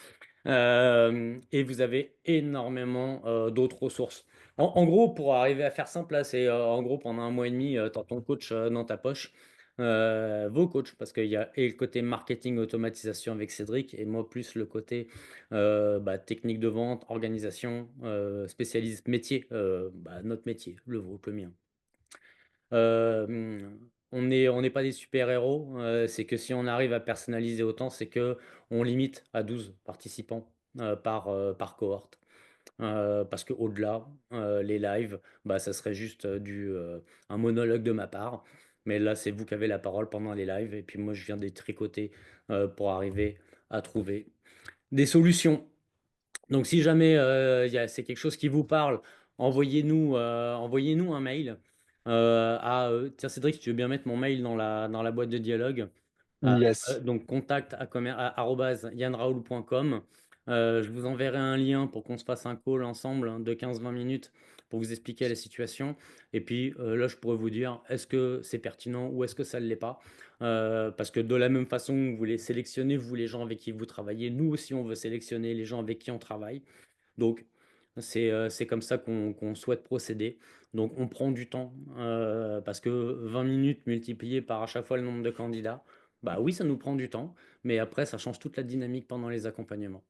Et vous avez énormément d'autres ressources. En gros, pour arriver à faire simple, là, c'est en gros pendant 1 mois et demi, tu as ton coach dans ta poche, vos coachs, parce qu'il y a et le côté marketing, automatisation avec Cédric, et moi plus le côté technique de vente, organisation, spécialiste métier, notre métier, le vôtre, le mien. On n'est pas des super-héros, c'est que si on arrive à personnaliser autant, c'est que on limite à 12 participants par cohorte. Parce qu'au-delà, les lives, ça serait juste un monologue de ma part. Mais là, c'est vous qui avez la parole pendant les lives, et puis moi, je viens des tricoter pour arriver à trouver des solutions. Donc, si jamais c'est quelque chose qui vous parle, envoyez-nous un mail tiens, Cédric, si tu veux bien mettre mon mail dans la boîte de dialogue. Yes. Donc contact@yanraoul.com. Je vous enverrai un lien pour qu'on se fasse un call ensemble, hein, de 15-20 minutes pour vous expliquer la situation. Et puis là, je pourrais vous dire, est-ce que c'est pertinent ou est-ce que ça ne l'est pas? Parce que de la même façon que vous voulez sélectionner, vous, les gens avec qui vous travaillez, nous aussi, on veut sélectionner les gens avec qui on travaille. Donc, c'est comme ça qu'on souhaite procéder. Donc, on prend du temps parce que 20 minutes multipliées par à chaque fois le nombre de candidats, bah oui, ça nous prend du temps, mais après, ça change toute la dynamique pendant les accompagnements.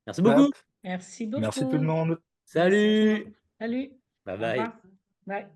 Merci beaucoup. Top. Merci Merci tout le beaucoup. monde. Merci. Salut. Salut. Bye Au bye. revoir. Bye.